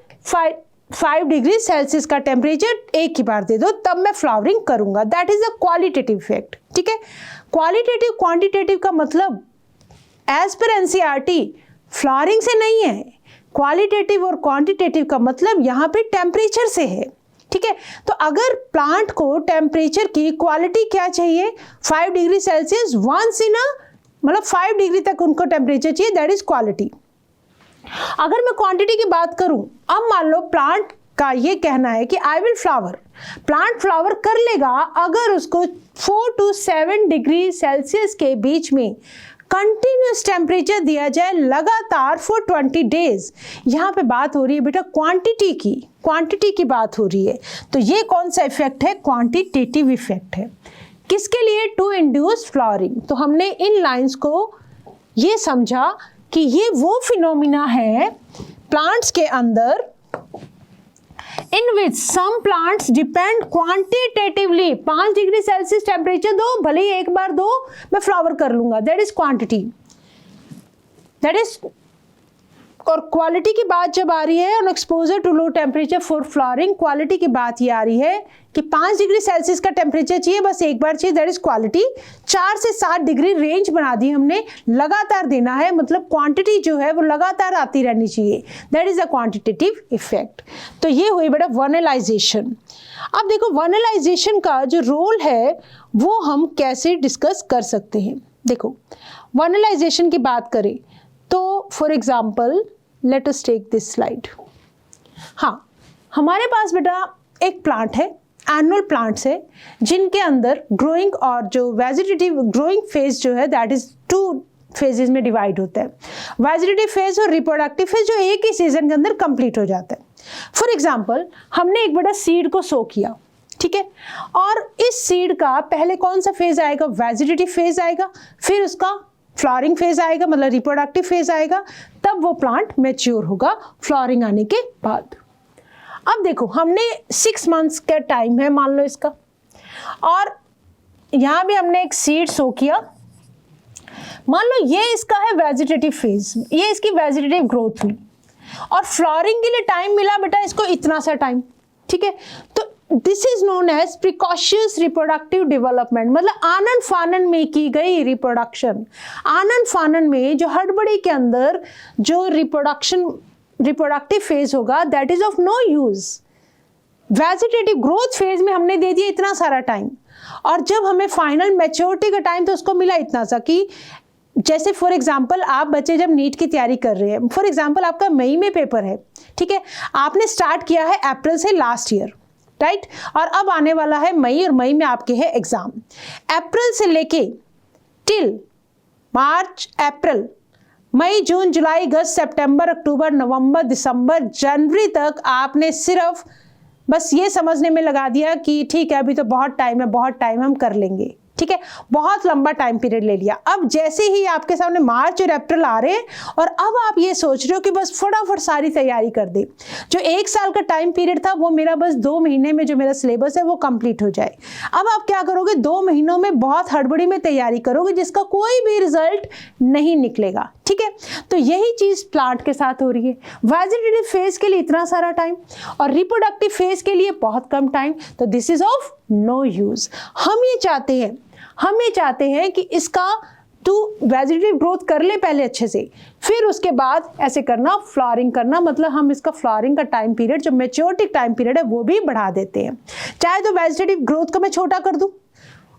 5 डिग्री सेल्सियस का टेम्परेचर एक ही बार दे दो तब मैं फ्लावरिंग करूंगा। That is a qualitative effect. ठीक है, क्वालिटेटिव क्वांटिटेटिव का मतलब एज पर एनसीईआरटी फ्लावरिंग से नहीं है। क्वालिटेटिव और क्वांटिटेटिव का मतलब यहाँ पे टेम्परेचर से है। ठीक है, तो अगर प्लांट को टेम्परेचर की क्वालिटी क्या चाहिए, 5 डिग्री सेल्सियस वंस इन मतलब 5 डिग्री तक उनको टेम्परेचर चाहिए, दैट इज क्वालिटी। अगर मैं क्वांटिटी की बात करूं, अब मान लो प्लांट का ये कहना है कि I will flower, plant flower कर लेगा अगर उसको 4 to 7 डिग्री सेल्सियस के बीच में कंटिन्यूस टेम्परेचर दिया जाए लगातार फॉर 20 डेज। यहाँ पे बात हो रही है बेटा क्वांटिटी की बात हो रही है। तो ये कौन सा इफेक्ट है, क्वांटिटेटिव इफेक्ट है। किसके लिए, टू इंड्यूस फ्लावरिंग। तो हमने इन लाइंस को ये समझा कि ये वो फिनोमिना है प्लांट्स के अंदर in which some plants depend quantitatively, 5 degree Celsius temperature दो, भले ही एक बार दो, मैं फ्लावर कर लूंगा, that is quantity, that is. और क्वालिटी की बात जब आ रही है, on exposure to low temperature for flowering, quality की बात ये आ रही है कि 5 डिग्री सेल्सियस का टेम्परेचर चाहिए, बस एक बार चाहिए, दैट इज क्वालिटी। 4 से 7 डिग्री रेंज बना दी हमने, लगातार देना है, मतलब क्वांटिटी जो है वो लगातार आती रहनी चाहिए, that is a quantitative effect. तो ये हुई बेटा वर्नलाइजेशन। अब देखो वर्नलाइजेशन का जो रोल है वो हम कैसे डिस्कस कर सकते हैं। देखो वर्नलाइजेशन की बात करें तो for example let us take this slide. हाँ, हमारे पास बेटा एक प्लांट है, एनुअल प्लांट्स है जिनके अंदर ग्रोइंग और जो वेजिटेटिव ग्रोइंग फेज जो है दैट इज 2 फेजेस में डिवाइड होता है, वेजिटेटिव फेज और रिप्रोडक्टिव फेज, जो एक ही सीजन के अंदर कंप्लीट हो जाता है। फॉर एग्जाम्पल हमने एक बड़ा सीड को सो किया, ठीक है, और इस सीड का पहले कौन सा फेज आएगा, वेजिटेटिव फेज आएगा, फिर उसका फ्लावरिंग फेज आएगा, मतलब रिप्रोडक्टिव फेज आएगा, तब वो प्लांट मैच्योर होगा फ्लावरिंग आने के बाद। अब देखो हमने 6 मंथ्स का टाइम है मान लो इसका, और यहाँ भी हमने एक सीड सो किया, मान लो ये इसका है वेजिटेटिव फेज, ये इसकी वेजिटेटिव ग्रोथ हुई और फ्लावरिंग के लिए टाइम मिला बेटा इसको इतना सा टाइम, ठीक है। तो this is known as precocious reproductive development, मतलब आनन फानन में की गई रिप्रोडक्शन। आनन फानन में जो हड़बड़ी के अंदर जो रिप्रोडक्टिव फेज होगा, that is of no use. Vegetative growth phase में हमने दे दिया इतना सारा टाइम, और जब हमें फाइनल मैच्योरिटी का टाइम तो उसको मिला इतना सा कि जैसे फॉर एग्जाम्पल आप बच्चे जब नीट की तैयारी कर रहे हैं, फॉर एग्जाम्पल आपका मई में पेपर है, ठीक है, आपने स्टार्ट किया है अप्रैल से लास्ट ईयर, राइट, और अब आने वाला है मई, और मई में आपके है एग्जाम। अप्रैल से लेके टिल मार्च, अप्रैल, मई, जून, जुलाई, अगस्त, सितंबर, अक्टूबर, नवंबर, दिसंबर, जनवरी तक आपने सिर्फ बस ये समझने में लगा दिया कि ठीक है अभी तो बहुत टाइम है, बहुत टाइम हम कर लेंगे, ठीक है, बहुत लंबा टाइम पीरियड ले लिया। अब जैसे ही आपके सामने मार्च और अप्रैल आ रहे हैं और अब आप ये सोच रहे हो कि बस फटाफट सारी तैयारी कर दे, जो 1 साल का टाइम पीरियड था वो मेरा बस 2 महीने में जो मेरा सिलेबस है वो कंप्लीट हो जाए। अब आप क्या करोगे, 2 महीनों में बहुत हड़बड़ी में तैयारी करोगे जिसका कोई भी रिजल्ट नहीं निकलेगा, ठीक है। तो यही चीज प्लांट के साथ हो रही है। वेजिटेटिव फेज के लिए इतना सारा टाइम और रिप्रोडक्टिव फेज के लिए बहुत कम टाइम, तो this is of no use. हम ये चाहते हैं कि इसका तू वेजिटेटिव ग्रोथ कर ले पहले अच्छे से, फिर उसके बाद ऐसे करना, फ्लावरिंग करना, मतलब हम इसका फ्लावरिंग का टाइम पीरियड जो मैच्योरिटी टाइम पीरियड है वो भी बढ़ा देते हैं। चाहे तो वेजिटेटिव ग्रोथ को मैं छोटा कर दूं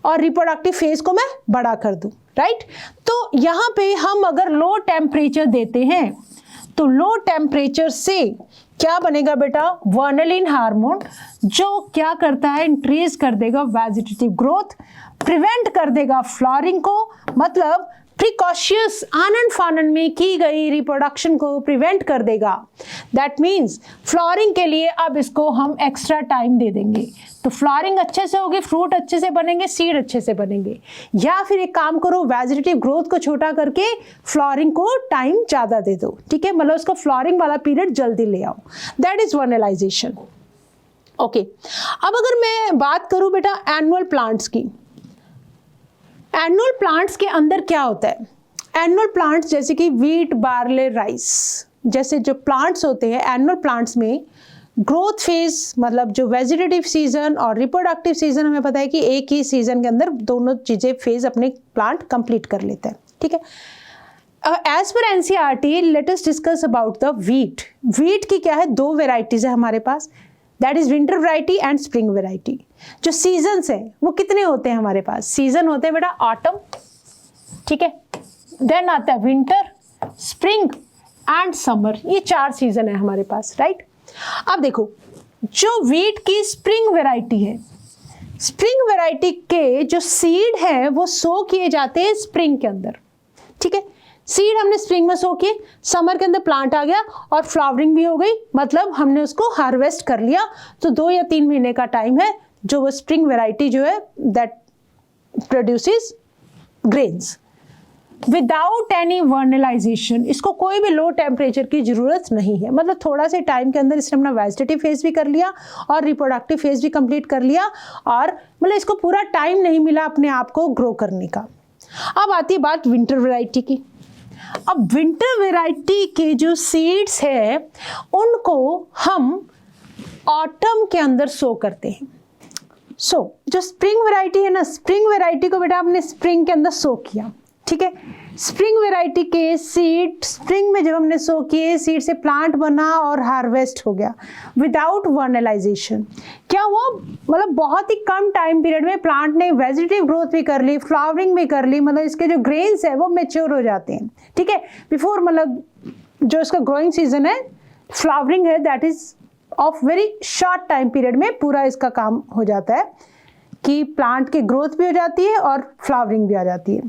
और रिप्रोडक्टिव फेज को मैं बड़ा कर दूं, राइट। तो यहाँ पे हम अगर लो टेम्परेचर देते हैं तो लो टेम्परेचर से क्या बनेगा बेटा, वर्नलिन हार्मोन, जो क्या करता है, इंक्रीज कर देगा वेजिटेटिव ग्रोथ, प्रिवेंट कर देगा फ्लावरिंग को, मतलब प्रिकॉशियस आनन फानन में की गई रिप्रोडक्शन को प्रिवेंट कर देगा। दैट मीन्स फ्लावरिंग के लिए अब इसको हम एक्स्ट्रा टाइम दे देंगे, तो फ्लावरिंग अच्छे से होगी, फ्रूट अच्छे से बनेंगे, सीड अच्छे से बनेंगे। या फिर एक काम करो, वेजिटेटिव ग्रोथ को छोटा करके फ्लावरिंग को टाइम ज़्यादा दे दो, ठीक है, मतलब उसको फ्लावरिंग वाला पीरियड जल्दी ले आओ। That is vernalization. ओके, अब अगर मैं बात करूं बेटा एनुअल प्लांट्स की, एनुअल प्लांट्स के अंदर क्या होता है, एनुअल प्लांट्स जैसे कि वीट, बार्ले, राइस जैसे जो प्लांट्स होते हैं, एनुअल प्लांट्स में ग्रोथ फेज मतलब जो वेजिटेटिव सीजन और रिप्रोडक्टिव सीजन हमें पता है कि एक ही सीजन के अंदर दोनों चीजें फेज अपने प्लांट कंप्लीट कर लेते हैं, ठीक है। एज पर NCERT let us discuss about the wheat. Wheat की क्या है, 2 वेराइटीज है हमारे पास, that is winter variety and spring variety. जो सीजन्स है वो कितने होते हैं हमारे पास, सीजन होते हैं बेटा ऑटम, ठीक है, देन आता है विंटर, स्प्रिंग एंड समर, ये 4 सीजन है हमारे पास, राइट। अब देखो जो वीट की स्प्रिंग वैरायटी है, स्प्रिंग वैरायटी के जो सीड है वो सो किए जाते हैं स्प्रिंग के अंदर, ठीक है, सीड हमने स्प्रिंग में सो किए, समर के अंदर प्लांट आ गया और फ्लावरिंग भी हो गई, मतलब हमने उसको हार्वेस्ट कर लिया। तो 2 या 3 महीने का टाइम है जो वो स्प्रिंग वैरायटी जो है that produces grains without any vernalization. इसको कोई भी लो टेम्परेचर की जरूरत नहीं है, मतलब थोड़ा से टाइम के अंदर इसने अपना वेजिटेटिव फेज भी कर लिया और रिप्रोडक्टिव फेज भी कंप्लीट कर लिया, और मतलब इसको पूरा टाइम नहीं मिला अपने आप को ग्रो करने का। अब आती है बात विंटर वैरायटी की। अब विंटर वैरायटी के जो सीड्स है उनको हम ऑटम के अंदर सो करते हैं। जो स्प्रिंग वैरायटी है ना, स्प्रिंग वैरायटी को बेटा आपने स्प्रिंग के अंदर सो किया, ठीक है। स्प्रिंग वैरायटी के सीड स्प्रिंग में जब हमने सो किए, सीड से प्लांट बना और हार्वेस्ट हो गया विदाउट वर्नलाइजेशन। क्या हुआ, मतलब बहुत ही कम टाइम पीरियड में प्लांट ने वेजिटेटिव ग्रोथ भी कर ली, फ्लावरिंग भी कर ली, मतलब इसके जो ग्रेन्स है वो मेच्योर हो जाते हैं, ठीक है, बिफोर मतलब जो इसका ग्रोइंग सीजन है, फ्लावरिंग है, that is of very short time period में पूरा इसका काम हो जाता है कि प्लांट की ग्रोथ भी हो जाती है और फ्लावरिंग भी आ जाती है।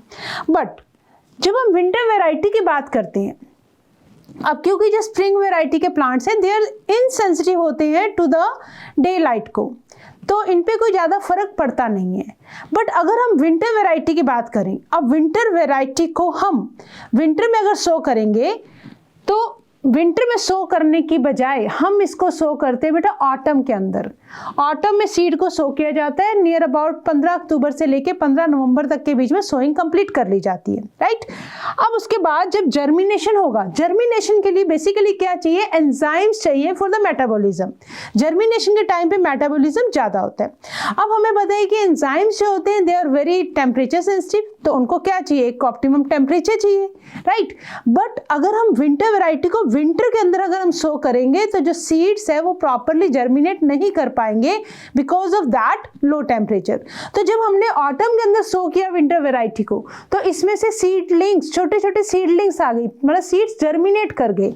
बट जब हम विंटर वैरायटी की बात करते हैं, अब क्योंकि जो स्प्रिंग वैरायटी के प्लांट्स हैं दे आर इनसेंसिटिव होते हैं टू द डे लाइट को, तो इन पे कोई ज़्यादा फर्क पड़ता नहीं है। बट अगर हम विंटर वैरायटी की बात करें, अब विंटर वैरायटी को हम विंटर में अगर सो करेंगे तो विंटर में सो करने की बजाय हम इसको सो करते हैं बेटा ऑटम के अंदर। ऑटम में सीड को सो किया जाता है, नियर अबाउट 15 अक्टूबर से लेके 15 नवंबर तक के बीच में सोइंग कंप्लीट कर ली जाती है, राइट। अब उसके बाद जब जर्मिनेशन होगा, जर्मिनेशन के लिए बेसिकली क्या चाहिए, एंजाइम्स चाहिए फॉर द मेटाबॉलिज्म। जर्मिनेशन के टाइम पे मेटाबॉलिज्म ज्यादा होता है। अब हमें बताइए कि एंजाइम्स जो होते हैं they are very temperature sensitive, तो उनको क्या चाहिए, एक ऑप्टिमम टेम्परेचर चाहिए, राइट। बट अगर हम विंटर वैरायटी को विंटर के अंदर अगर हम सो करेंगे तो जो सीड्स है वो प्रॉपरली जर्मिनेट नहीं कर पाएंगे because of that low temperature. तो जब हमने ऑटम के अंदर सो किया विंटर वैरायटी को, तो इसमें से सीडलिंग्स, छोटे छोटे सीडलिंग्स आ गई, मतलब सीड्स जर्मिनेट कर गए,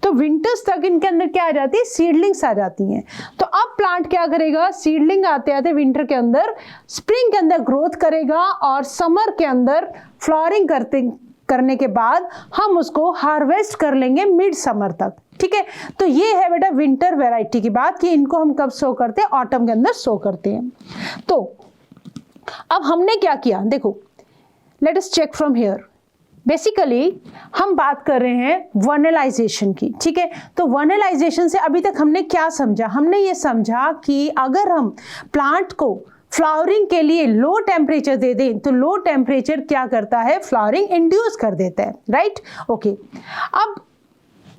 तो विंटर्स तक इनके अंदर क्या आ जाती है, सीडलिंग्स आ जाती हैं। तो अब प्लांट क्या करेगा, सीडलिंग आते आते विंटर के अंदर, स्प्रिंग के अंदर ग्रोथ करेगा और समर के अंदर फ्लावरिंग करने के बाद हम उसको हार्वेस्ट कर लेंगे मिड समर तक, ठीक है। तो ये है बेटा विंटर वैरायटी की बात कि इनको हम कब सो करते हैं, ऑटम के अंदर सो करते हैं। तो अब हमने क्या किया, देखो let us check from here. Basically हम बात कर रहे हैं वर्नलाइजेशन की, ठीक है। तो वर्नलाइजेशन से अभी तक हमने क्या समझा, हमने ये समझा कि अगर हम प्लांट को फ्लावरिंग के लिए लो टेम्परेचर दे दें तो लो टेम्परेचर क्या करता है, फ्लावरिंग इंड्यूस कर देता है, राइट, ओके। अब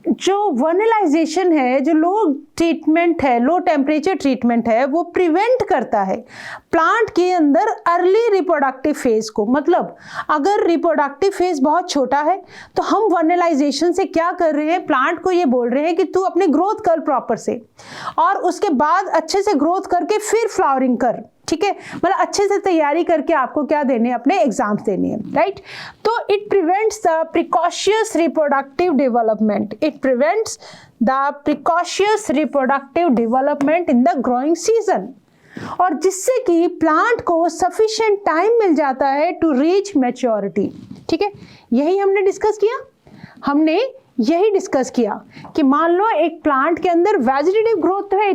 जो वर्नलाइजेशन है, जो लो ट्रीटमेंट है, लो टेम्परेचर ट्रीटमेंट है, वो प्रिवेंट करता है प्लांट के अंदर अर्ली रिप्रोडक्टिव फेज को। मतलब अगर रिप्रोडक्टिव फेज बहुत छोटा है तो हम वर्नलाइजेशन से क्या कर रहे हैं, प्लांट को ये बोल रहे हैं कि तू अपनी ग्रोथ कर प्रॉपर से, और उसके बाद अच्छे से ग्रोथ करके फिर फ्लावरिंग कर, ठीक है। मतलब अच्छे से तैयारी करके आपको क्या देने, अपने एग्जाम्स देने हैं, राइट। तो it prevents the precocious reproductive development, it prevents the precocious reproductive development in the growing season, और जिससे कि प्लांट को सफिशिएंट टाइम मिल जाता है टू रीच मैच्योरिटी, ठीक है। यही हमने डिस्कस किया, हमने यही डिस्कस किया कि मान लो एक प्लांट के अंदर वेजिटेटिव ग्रोथ है,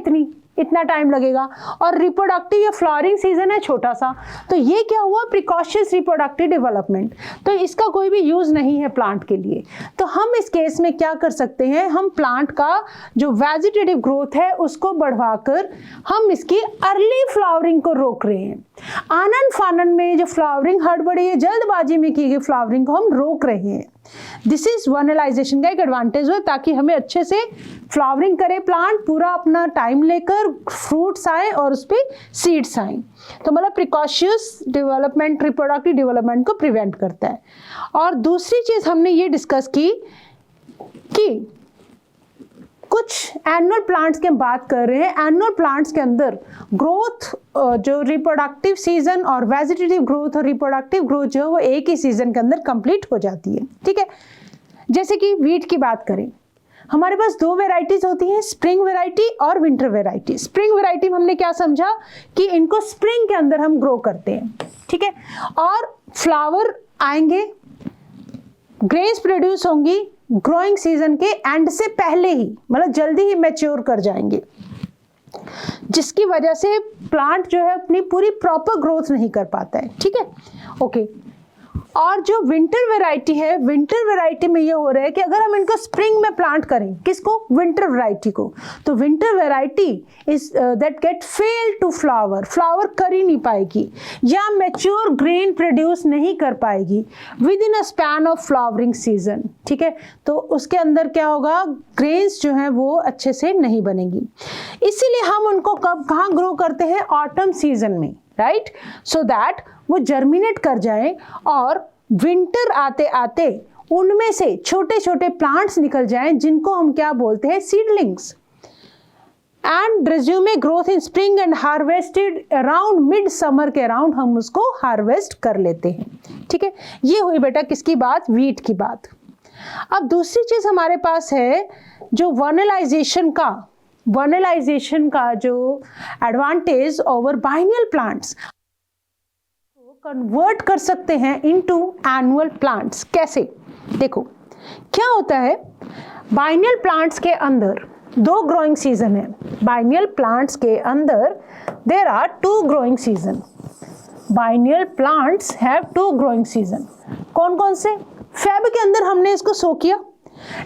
इतना टाइम लगेगा, और रिप्रोडक्टिव या फ्लावरिंग सीजन है छोटा सा, तो ये क्या हुआ, प्रिकॉशियस रिप्रोडक्टिव डेवलपमेंट, तो इसका कोई भी यूज नहीं है प्लांट के लिए। तो हम इस केस में क्या कर सकते हैं, हम प्लांट का जो वेजिटेटिव ग्रोथ है उसको बढ़वाकर हम इसकी अर्ली फ्लावरिंग को रोक रहे हैं। आनन फानन में जो फ्लावरिंग हड़बड़ी है, जल्दबाजी में की गई फ्लावरिंग को हम रोक रहे हैं। दिस इज वर्नलाइजेशन का एक एडवांटेज है, ताकि हमें अच्छे से फ्लावरिंग करे प्लांट, पूरा अपना टाइम लेकर फ्रूट्स आए और उस पर सीड्स आए। तो मतलब प्रिकॉशियस डेवलपमेंट, रिप्रोडक्टिव डेवलपमेंट को प्रिवेंट करता है। और दूसरी चीज हमने ये डिस्कस की कि कुछ एनुअल प्लांट्स की हम बात कर रहे हैं, एनुअल प्लांट्स के अंदर ग्रोथ जो रिप्रोडक्टिव सीजन और वेजिटेटिव ग्रोथ और रिप्रोडक्टिव ग्रोथ जो है वो एक ही सीजन के अंदर कंप्लीट हो जाती है, ठीक है। जैसे कि वीट की बात करें, हमारे पास दो वेराइटीज होती हैं, स्प्रिंग वेराइटी और विंटर वेराइटी। स्प्रिंग वेराइटी में हमने क्या समझा कि इनको स्प्रिंग के अंदर हम ग्रो करते हैं, ठीक है, और फ्लावर आएंगे, ग्रेन्स प्रोड्यूस होंगी ग्रोइंग सीजन के एंड से पहले ही, मतलब जल्दी ही मैच्योर कर जाएंगे, जिसकी वजह से प्लांट जो है अपनी पूरी प्रॉपर ग्रोथ नहीं कर पाता है, ठीक है, ओके। और जो विंटर वैरायटी है, विंटर वैरायटी में ये हो रहा है कि अगर हम इनको स्प्रिंग में प्लांट करें, किसको, विंटर वैरायटी को, तो winter variety is that get fail to flower, flower कर ही नहीं पाएगी या मैच्योर ग्रेन प्रोड्यूस नहीं कर पाएगी with in a span of flowering season, ठीक है। तो उसके अंदर क्या होगा, ग्रेन्स जो है वो अच्छे से नहीं बनेंगी। इसीलिए हम उनको कब कहाँ ग्रो करते हैं, ऑटम सीजन में, राइट, सो दैट वो जर्मिनेट कर जाए और विंटर आते आते उनमें से छोटे छोटे प्लांट्स निकल जाएं जिनको हम क्या बोलते हैं, seedlings, and resume growth in spring and harvested around mid summer के अराउंड हम उसको हार्वेस्ट कर लेते हैं, ठीक है। ये हुई बेटा किसकी बात, वीट की बात। अब दूसरी चीज हमारे पास है जो वर्नलाइजेशन का जो advantage over biennial plants, convert कर सकते हैं इनटू एनुअल प्लांट्स। कैसे, देखो क्या होता है, बाइनियल प्लांट्स के अंदर दो ग्रोइंग सीजन है। बाइनियल प्लांट्स के अंदर there are two growing season. Biennial plants have two growing season. कौन कौन से, फेब के अंदर हमने इसको सो किया,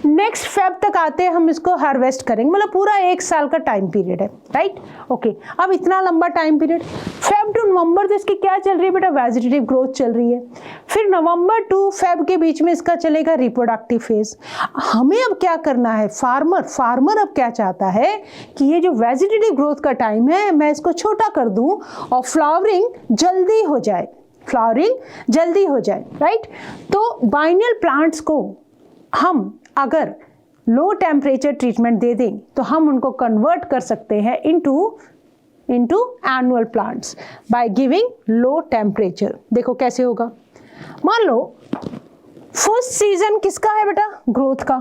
नेक्स्ट फेब तक आते हैं हम इसको हार्वेस्ट करेंगे, मतलब पूरा 1 साल का टाइम पीरियड है, राइट। ओके, अब इतना लंबा टाइम पीरियड, फेब टू नवंबर तो इसकी क्या चल रही है बेटा, वेजिटेटिव ग्रोथ चल रही है। फिर नवंबर टू फेब के बीच में इसका चलेगा रिप्रोडक्टिव फेज। हमें अब क्या करना है, फार्मर अब क्या चाहता है कि ये जो वेजिटेटिव ग्रोथ का टाइम है मैं इसको छोटा कर दूं और फ्लावरिंग जल्दी हो जाए, राइट। तो बाइनियल प्लांट्स को हम अगर लो टेम्परेचर ट्रीटमेंट दे दें तो हम उनको कन्वर्ट कर सकते हैं into annual plants by giving low temperature. देखो कैसे होगा, मान लो फर्स्ट सीजन किसका है बेटा, ग्रोथ का।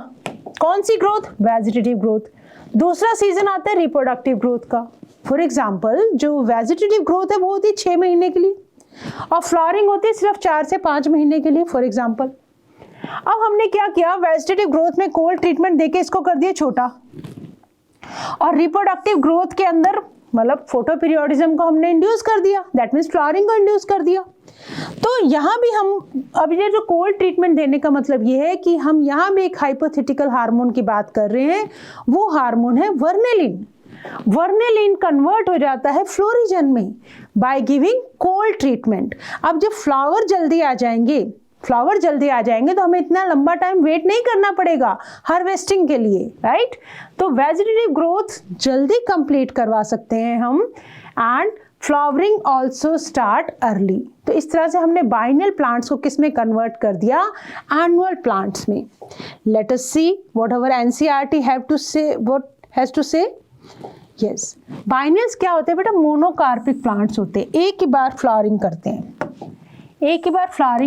कौन सी ग्रोथ, वेजिटेटिव ग्रोथ। दूसरा सीजन आता है रिप्रोडक्टिव ग्रोथ का। फॉर एग्जाम्पल जो वेजिटेटिव ग्रोथ है वो होती है 6 महीने के लिए और फ्लावरिंग होती है सिर्फ 4 से 5 महीने के लिए, फॉर एग्जाम्पल। अब हमने क्या किया, वेजिटेटिव ग्रोथ में कोल्ड ट्रीटमेंट देके इसको कर दिया छोटा, और रिप्रोडक्टिव ग्रोथ के अंदर मतलब फोटो पीरियोडिज्म को हमने इंड्यूस कर दिया, दैट मीन्स फ्लावरिंग को इंड्यूस कर दिया। तो यहाँ भी हम अब ये जो कोल्ड ट्रीटमेंट देने का मतलब ये है कि हम यहाँ भी एक हाइपोथेटिकल हार्मोन की बात कर रहे हैं, वो हार्मोन है वर्नेलिन। वर्नेलिन कन्वर्ट हो जाता है फ्लोरिजन में बाय गिविंग कोल्ड ट्रीटमेंट। अब जब फ्लावर जल्दी आ जाएंगे तो हमें इतना लंबा टाइम वेट नहीं करना पड़ेगा हार्वेस्टिंग के लिए, राइट। तो वेजिटेटिव ग्रोथ जल्दी कंप्लीट करवा सकते हैं हम and flowering also start early. तो इस तरह से हमने बाइनियल प्लांट्स को किस में कन्वर्ट कर दिया, एनुअल प्लांट्स में। Let us see what our NCERT has to say. Yes, biennials क्या होते हैं बेटा, मोनोकार्पिक प्लांट्स होते हैं, एक ही बार फ्लावरिंग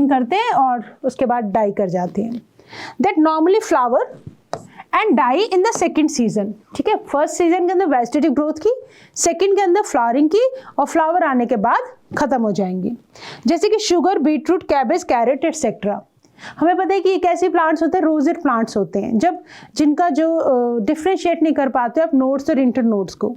करते हैं और उसके बाद डाई कर जाते हैं। That normally flower and die in the second season, ठीक है। फर्स्ट सीजन के अंदर वेजिटेटिव ग्रोथ की, सेकेंड के अंदर फ्लावरिंग की और फ्लावर आने के बाद खत्म हो जाएंगी। जैसे कि sugar, beetroot, cabbage, carrot etcetera. हमें पता है कि ये कैसे प्लांट्स होते हैं, रोजेट प्लांट्स होते हैं, जब जिनका जो डिफ्रेंशिएट नहीं कर पाते आप नोड्स और इंटरनोड्स को।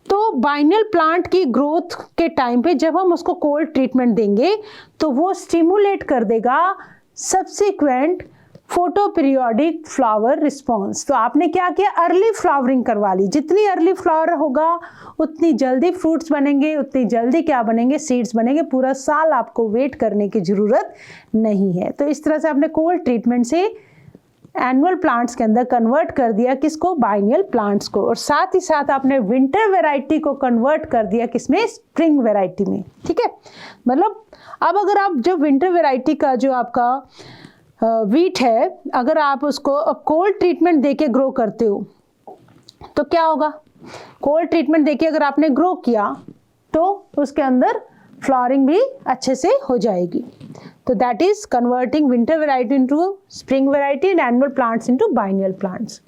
तो बाइनियल प्लांट की ग्रोथ के टाइम पे जब हम उसको कोल्ड ट्रीटमेंट देंगे तो वो स्टिमुलेट कर देगा subsequent photo periodic flower response. तो आपने क्या किया, अर्ली फ्लावरिंग करवा ली। जितनी अर्ली फ्लावर होगा उतनी जल्दी फ्रूट्स बनेंगे, उतनी जल्दी क्या बनेंगे, सीड्स बनेंगे। पूरा साल आपको वेट करने की ज़रूरत नहीं है। तो इस तरह से आपने कोल्ड ट्रीटमेंट से एनुअल प्लांट्स के अंदर कन्वर्ट कर दिया किसको, बाइनियल प्लांट्स को। और साथ ही साथ आपने विंटर वेराइटी को कन्वर्ट कर दिया किसमें, स्प्रिंग वेराइटी में, ठीक है। मतलब अब अगर आप जो विंटर वेराइटी का जो आपका वीट है, अगर आप उसको अब कोल्ड ट्रीटमेंट देके ग्रो करते हो तो क्या होगा, कोल्ड ट्रीटमेंट देके अगर आपने ग्रो किया तो उसके अंदर फ्लावरिंग भी अच्छे से हो जाएगी। तो that is converting winter variety into spring variety and annual plants into biennial plants.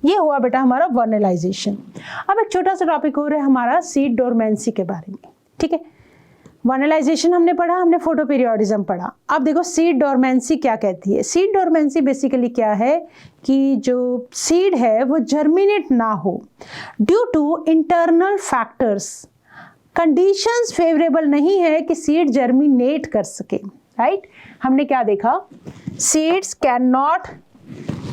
ये हुआ बेटा हमारा वर्नलाइजेशन। अब एक छोटा सा टॉपिक हो रहा है हमारा सीड डोरमेंसी के बारे में, ठीक है। वर्नलाइजेशन हमने पढ़ा, हमने फोटो पीरियोडिज्म पढ़ा। अब देखो सीड डोरमेंसी क्या कहती है। सीड डोरमेंसी बेसिकली क्या है कि जो सीड है वो जर्मिनेट ना हो due to internal factors. Conditions favourable नहीं है कि सीड जर्मिनेट कर सके, राइट। हमने क्या देखा, seeds can not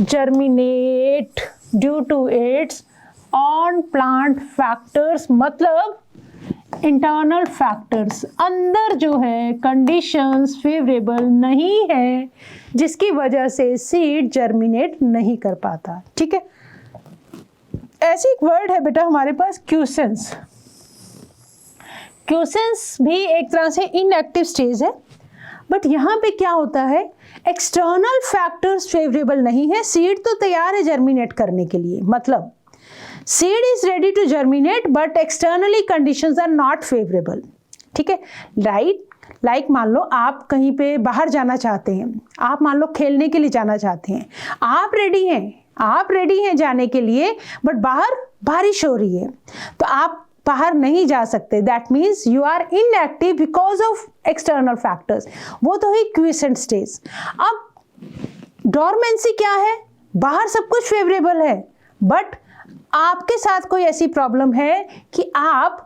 germinate due to its own plant factors, मतलब इंटरनल फैक्टर्स, अंदर जो है कंडीशंस फेवरेबल नहीं है जिसकी वजह से सीड जर्मिनेट नहीं कर पाता, ठीक है। ऐसी एक वर्ड है बेटा हमारे पास क्यूसेंस। क्यूसेंस भी एक तरह से इनएक्टिव स्टेज है, बट यहाँ पे क्या होता है, एक्सटर्नल फैक्टर्स फेवरेबल नहीं है, सीड तो तैयार है जर्मिनेट करने के लिए, मतलब seed is ready to germinate but externally conditions are not favorable, ठीक है, राइट। लाइक मान लो आप कहीं पे बाहर जाना चाहते हैं, आप मान लो खेलने के लिए जाना चाहते हैं, आप रेडी हैं जाने के लिए, बट बाहर बारिश हो रही है तो आप बाहर नहीं जा सकते। That means you are inactive because of external factors. वो तो है क्विसेंट स्टेज। अब डोरमेंसी क्या है, बाहर सब कुछ फेवरेबल है बट आपके साथ कोई ऐसी प्रॉब्लम है कि आप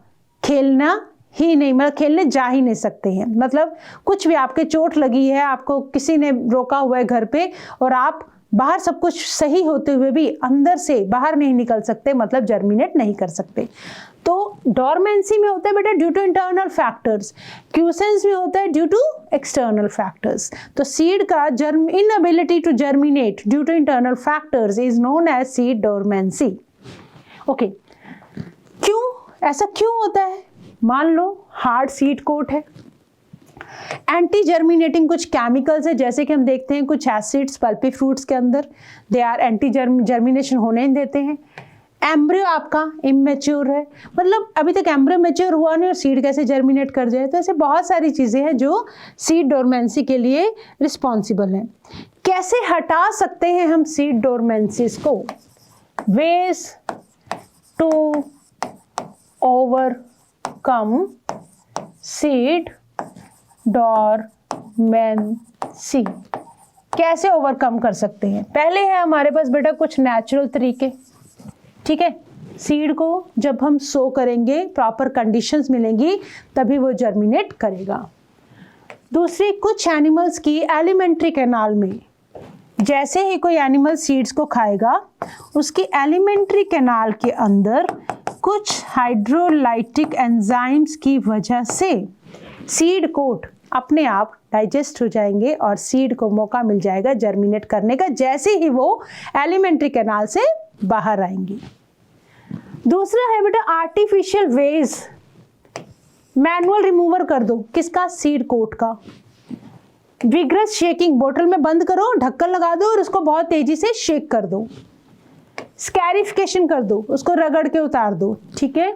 खेलना ही नहीं, मतलब खेलने जा ही नहीं सकते हैं, मतलब कुछ भी आपके चोट लगी है, आपको किसी ने रोका हुआ है घर पे और आप बाहर सब कुछ सही होते हुए भी अंदर से बाहर नहीं निकल सकते, मतलब जर्मिनेट नहीं कर सकते। तो डोरमेंसी में होता है बेटा due to internal factors, quiescence में होता है ड्यू टू एक्सटर्नल फैक्टर्स। तो सीड का inability to germinate due to internal factors is known as seed dormancy. Okay, क्यों ऐसा क्यों होता है? मान लो हार्ड सीड कोट है, एंटी जर्मिनेटिंग कुछ केमिकल्स है, जैसे कि हम देखते हैं कुछ एसिड्स पल्पी फ्रूट्स के अंदर, दे आर एंटी जर्मिनेशन होने नहीं देते हैं। एम्ब्रियो आपका इमेच्योर है, मतलब अभी तक एम्ब्रियो मैच्योर हुआ नहीं और सीड कैसे जर्मिनेट कर जाए। तो ऐसे बहुत सारी चीजें हैं जो सीड डोरमेंसी के लिए रिस्पॉन्सिबल हैं। कैसे हटा सकते हैं हम सीड डोरमेंसीज को? Ways to overcome seed dormancy, कैसे ओवरकम कर सकते हैं? पहले है हमारे पास बेटा कुछ नेचुरल तरीके, ठीक है। सीड को जब हम सो करेंगे, प्रॉपर कंडीशंस मिलेंगी तभी वो जर्मिनेट करेगा। दूसरी, कुछ एनिमल्स की एलिमेंट्री कैनाल में, जैसे ही कोई एनिमल सीड्स को खाएगा उसकी एलिमेंट्री कैनाल के अंदर कुछ हाइड्रोलाइटिक एंजाइम्स की वजह से सीड कोट अपने आप डाइजेस्ट हो जाएंगे और सीड को मौका मिल जाएगा जर्मिनेट करने का, जैसे ही वो एलिमेंट्री कैनाल से बाहर आएंगी। दूसरा है बेटा आर्टिफिशियल वेज, मैनुअल रिमूवर कर दो, किसका? सीड कोट का। विग्रस शेकिंग, बोतल में बंद करो, ढक्कन लगा दो और उसको बहुत तेजी से शेक कर दो। स्कैरिफिकेशन कर दो, उसको रगड़ के उतार दो, ठीक है।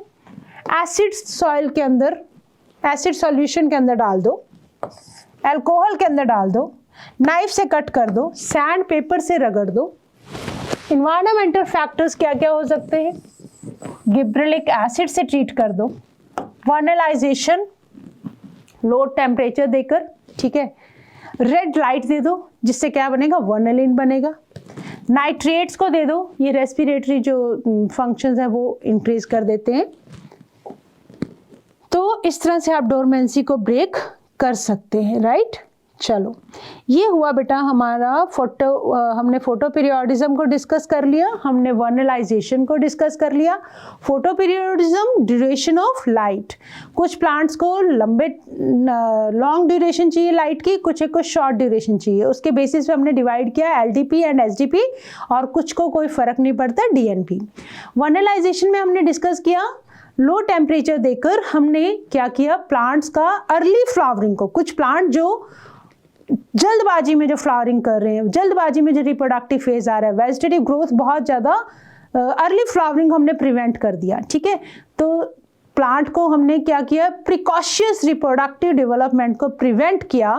एसिड सॉइल के अंदर, एसिड सॉल्यूशन के अंदर डाल दो, अल्कोहल के अंदर डाल दो, नाइफ से कट कर दो, सैंड पेपर से रगड़ दो। इन्वायरमेंटल फैक्टर्स क्या क्या हो सकते हैं? गिब्रेलिक एसिड से ट्रीट कर दो, वनलाइजेशन लो टेम्परेचर देकर, ठीक है। रेड लाइट दे दो, जिससे क्या बनेगा? वनलिन बनेगा। नाइट्रेट्स को दे दो, ये रेस्पिरेटरी जो फंक्शंस है वो इंक्रीज कर देते हैं। तो इस तरह से आप डोरमेंसी को ब्रेक कर सकते हैं, राइट। चलो, ये हुआ बेटा हमारा हमने फोटो पीरियोडिज्म को डिस्कस कर लिया, हमने वर्नलाइजेशन को डिस्कस कर लिया। Photo periodism, duration of light, कुछ प्लांट्स को लॉन्ग ड्यूरेशन चाहिए लाइट की, कुछ एक को शॉर्ट ड्यूरेशन चाहिए, उसके बेसिस पे हमने डिवाइड किया एलडीपी एंड एसडीपी, और कुछ को कोई फर्क नहीं पड़ता डीएनपी। वर्नलाइजेशन में हमने डिस्कस किया लो टेम्परेचर देकर हमने क्या किया, प्लांट्स का अर्ली फ्लावरिंग को, कुछ प्लांट जो जल्दबाजी में जो फ्लावरिंग कर रहे हैं, जल्दबाजी में जो रिप्रोडक्टिव फेज आ रहा है, वेजिटेटिव ग्रोथ बहुत ज़्यादा, अर्ली फ्लावरिंग हमने प्रिवेंट कर दिया, ठीक है। तो प्लांट को हमने क्या किया, प्रिकॉशियस रिप्रोडक्टिव डेवलपमेंट को प्रिवेंट किया,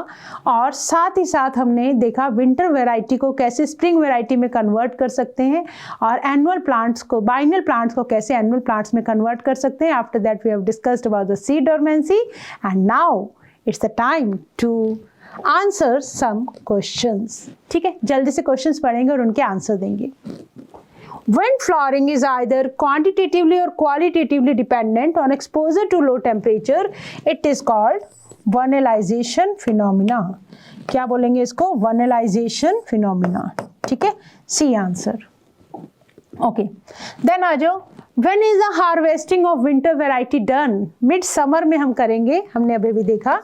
और साथ ही साथ हमने देखा विंटर वैरायटी को कैसे स्प्रिंग वैरायटी में कन्वर्ट कर सकते हैं, और एनुअल प्लांट्स को, बाइनल प्लांट्स को कैसे एनुअल प्लांट्स में कन्वर्ट कर सकते हैं। After that we have discussed about the seed dormancy, and now it's the time to answer some questions, ठीक है। जल्दी से क्वेश्चंस पढ़ेंगे और उनके आंसर देंगे। When flowering is either quantitatively or qualitatively dependent on exposure to low temperature, it is called vernalization phenomena. क्या बोलेंगे इसको? vernalization phenomena, ठीक है। C answer. ओके, देन आ जाओ, when is the harvesting of winter variety done? Mid summer में हम करेंगे, हमने अभी भी देखा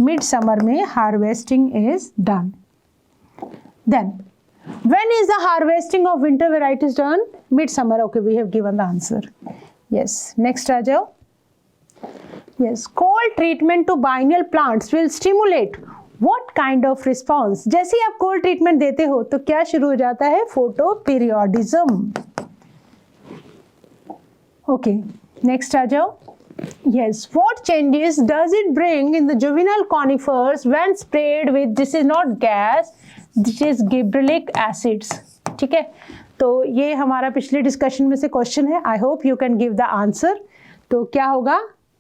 मिड समर में harvesting is done. Then when is the harvesting of winter varieties done? Mid summer. Okay, we have given the answer. Yes, next आ जाओ। Yes, cold treatment to biennial plants will stimulate what kind of response? जैसे ही आप cold treatment देते हो तो क्या शुरू हो जाता है? photoperiodism. Okay, next आ जाओ। Yes, what changes does it bring in the juvenile conifers when sprayed with, this is not gas, this is gibberellic acids, ठीक है। तो ये हमारा पिछले डिस्कशन में से क्वेश्चन है, I hope you can give the answer. तो क्या होगा,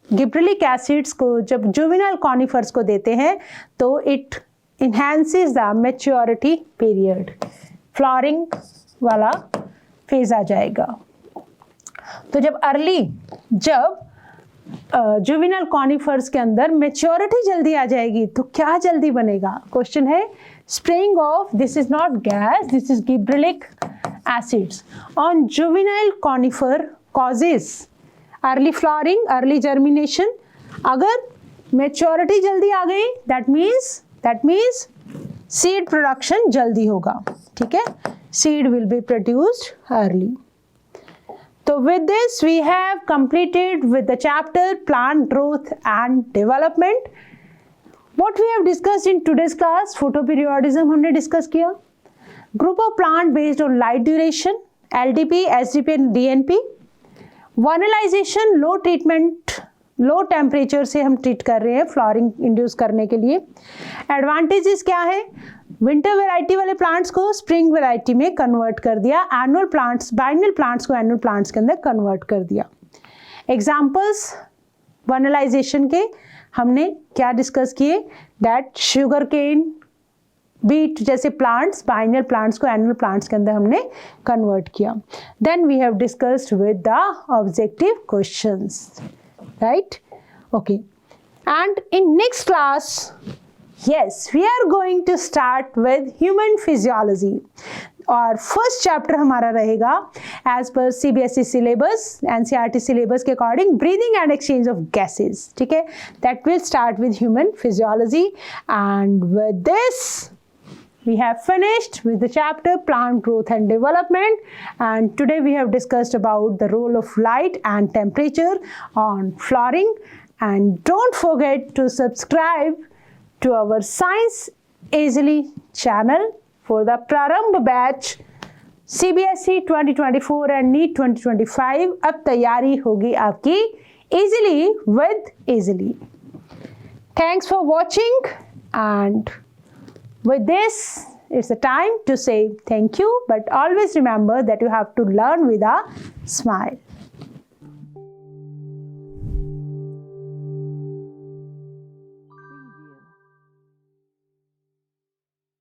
गिबरेलिक एसिड्स को जब जुवेनाइल कॉनिफर्स को देते हैं तो it enhances the maturity period, flowering वाला फेज आ जाएगा। तो जब जुवेनाइल कॉनिफर्स के अंदर मैच्योरिटी जल्दी आ जाएगी तो क्या जल्दी बनेगा? क्वेश्चन है spraying of, this is not gas, this is gibberellic acids on juvenile conifer causes early flowering, early germination. अगर maturity जल्दी आ गई, that means seed production जल्दी होगा, ठीक है, seed will be produced early. So with this we have completed with the chapter plant growth and development. What we have discussed in today's class, photoperiodism हमने discuss किया, group of plant based on light duration, LDP, SDP and DNP, vernalization, low treatment, low temperature से हम treat कर रहे हैं flowering induce करने के लिए. एडवांटेजेस क्या है, विंटर वेराइटी वाले प्लांट्स को स्प्रिंग वेराइटी में कन्वर्ट कर दिया, एनुअल प्लांट्स, बाइनल प्लांट्स को एनुअल प्लांट्स के अंदर कन्वर्ट कर दिया. एग्जांपल्स वर्नलाइजेशन के हमने क्या डिस्कस किए, दैट शुगर केन, बीट जैसे प्लांट्स, बाइनल प्लांट्स को एनुअल प्लांट्स के अंदर हमने कन्वर्ट किया. Then we have discussed with the objective questions, right? Okay, and in next class, yes, we are going to start with human physiology. और first chapter हमारा रहेगा as पर CBSE syllabus, NCERT syllabus के according, breathing and exchange of gases, ठीक है. That will start with human physiology, and with this we have finished with the chapter plant growth and development, and today we have discussed about the role of light and temperature on flowering. And don't forget to subscribe to our Science Easily channel for the Prarambh batch CBSE 2024 and NEET 2025. अब तैयारी होगी आपकी easily with easily. Thanks for watching, and with this, it's a time to say thank you, but always remember that you have to learn with a smile.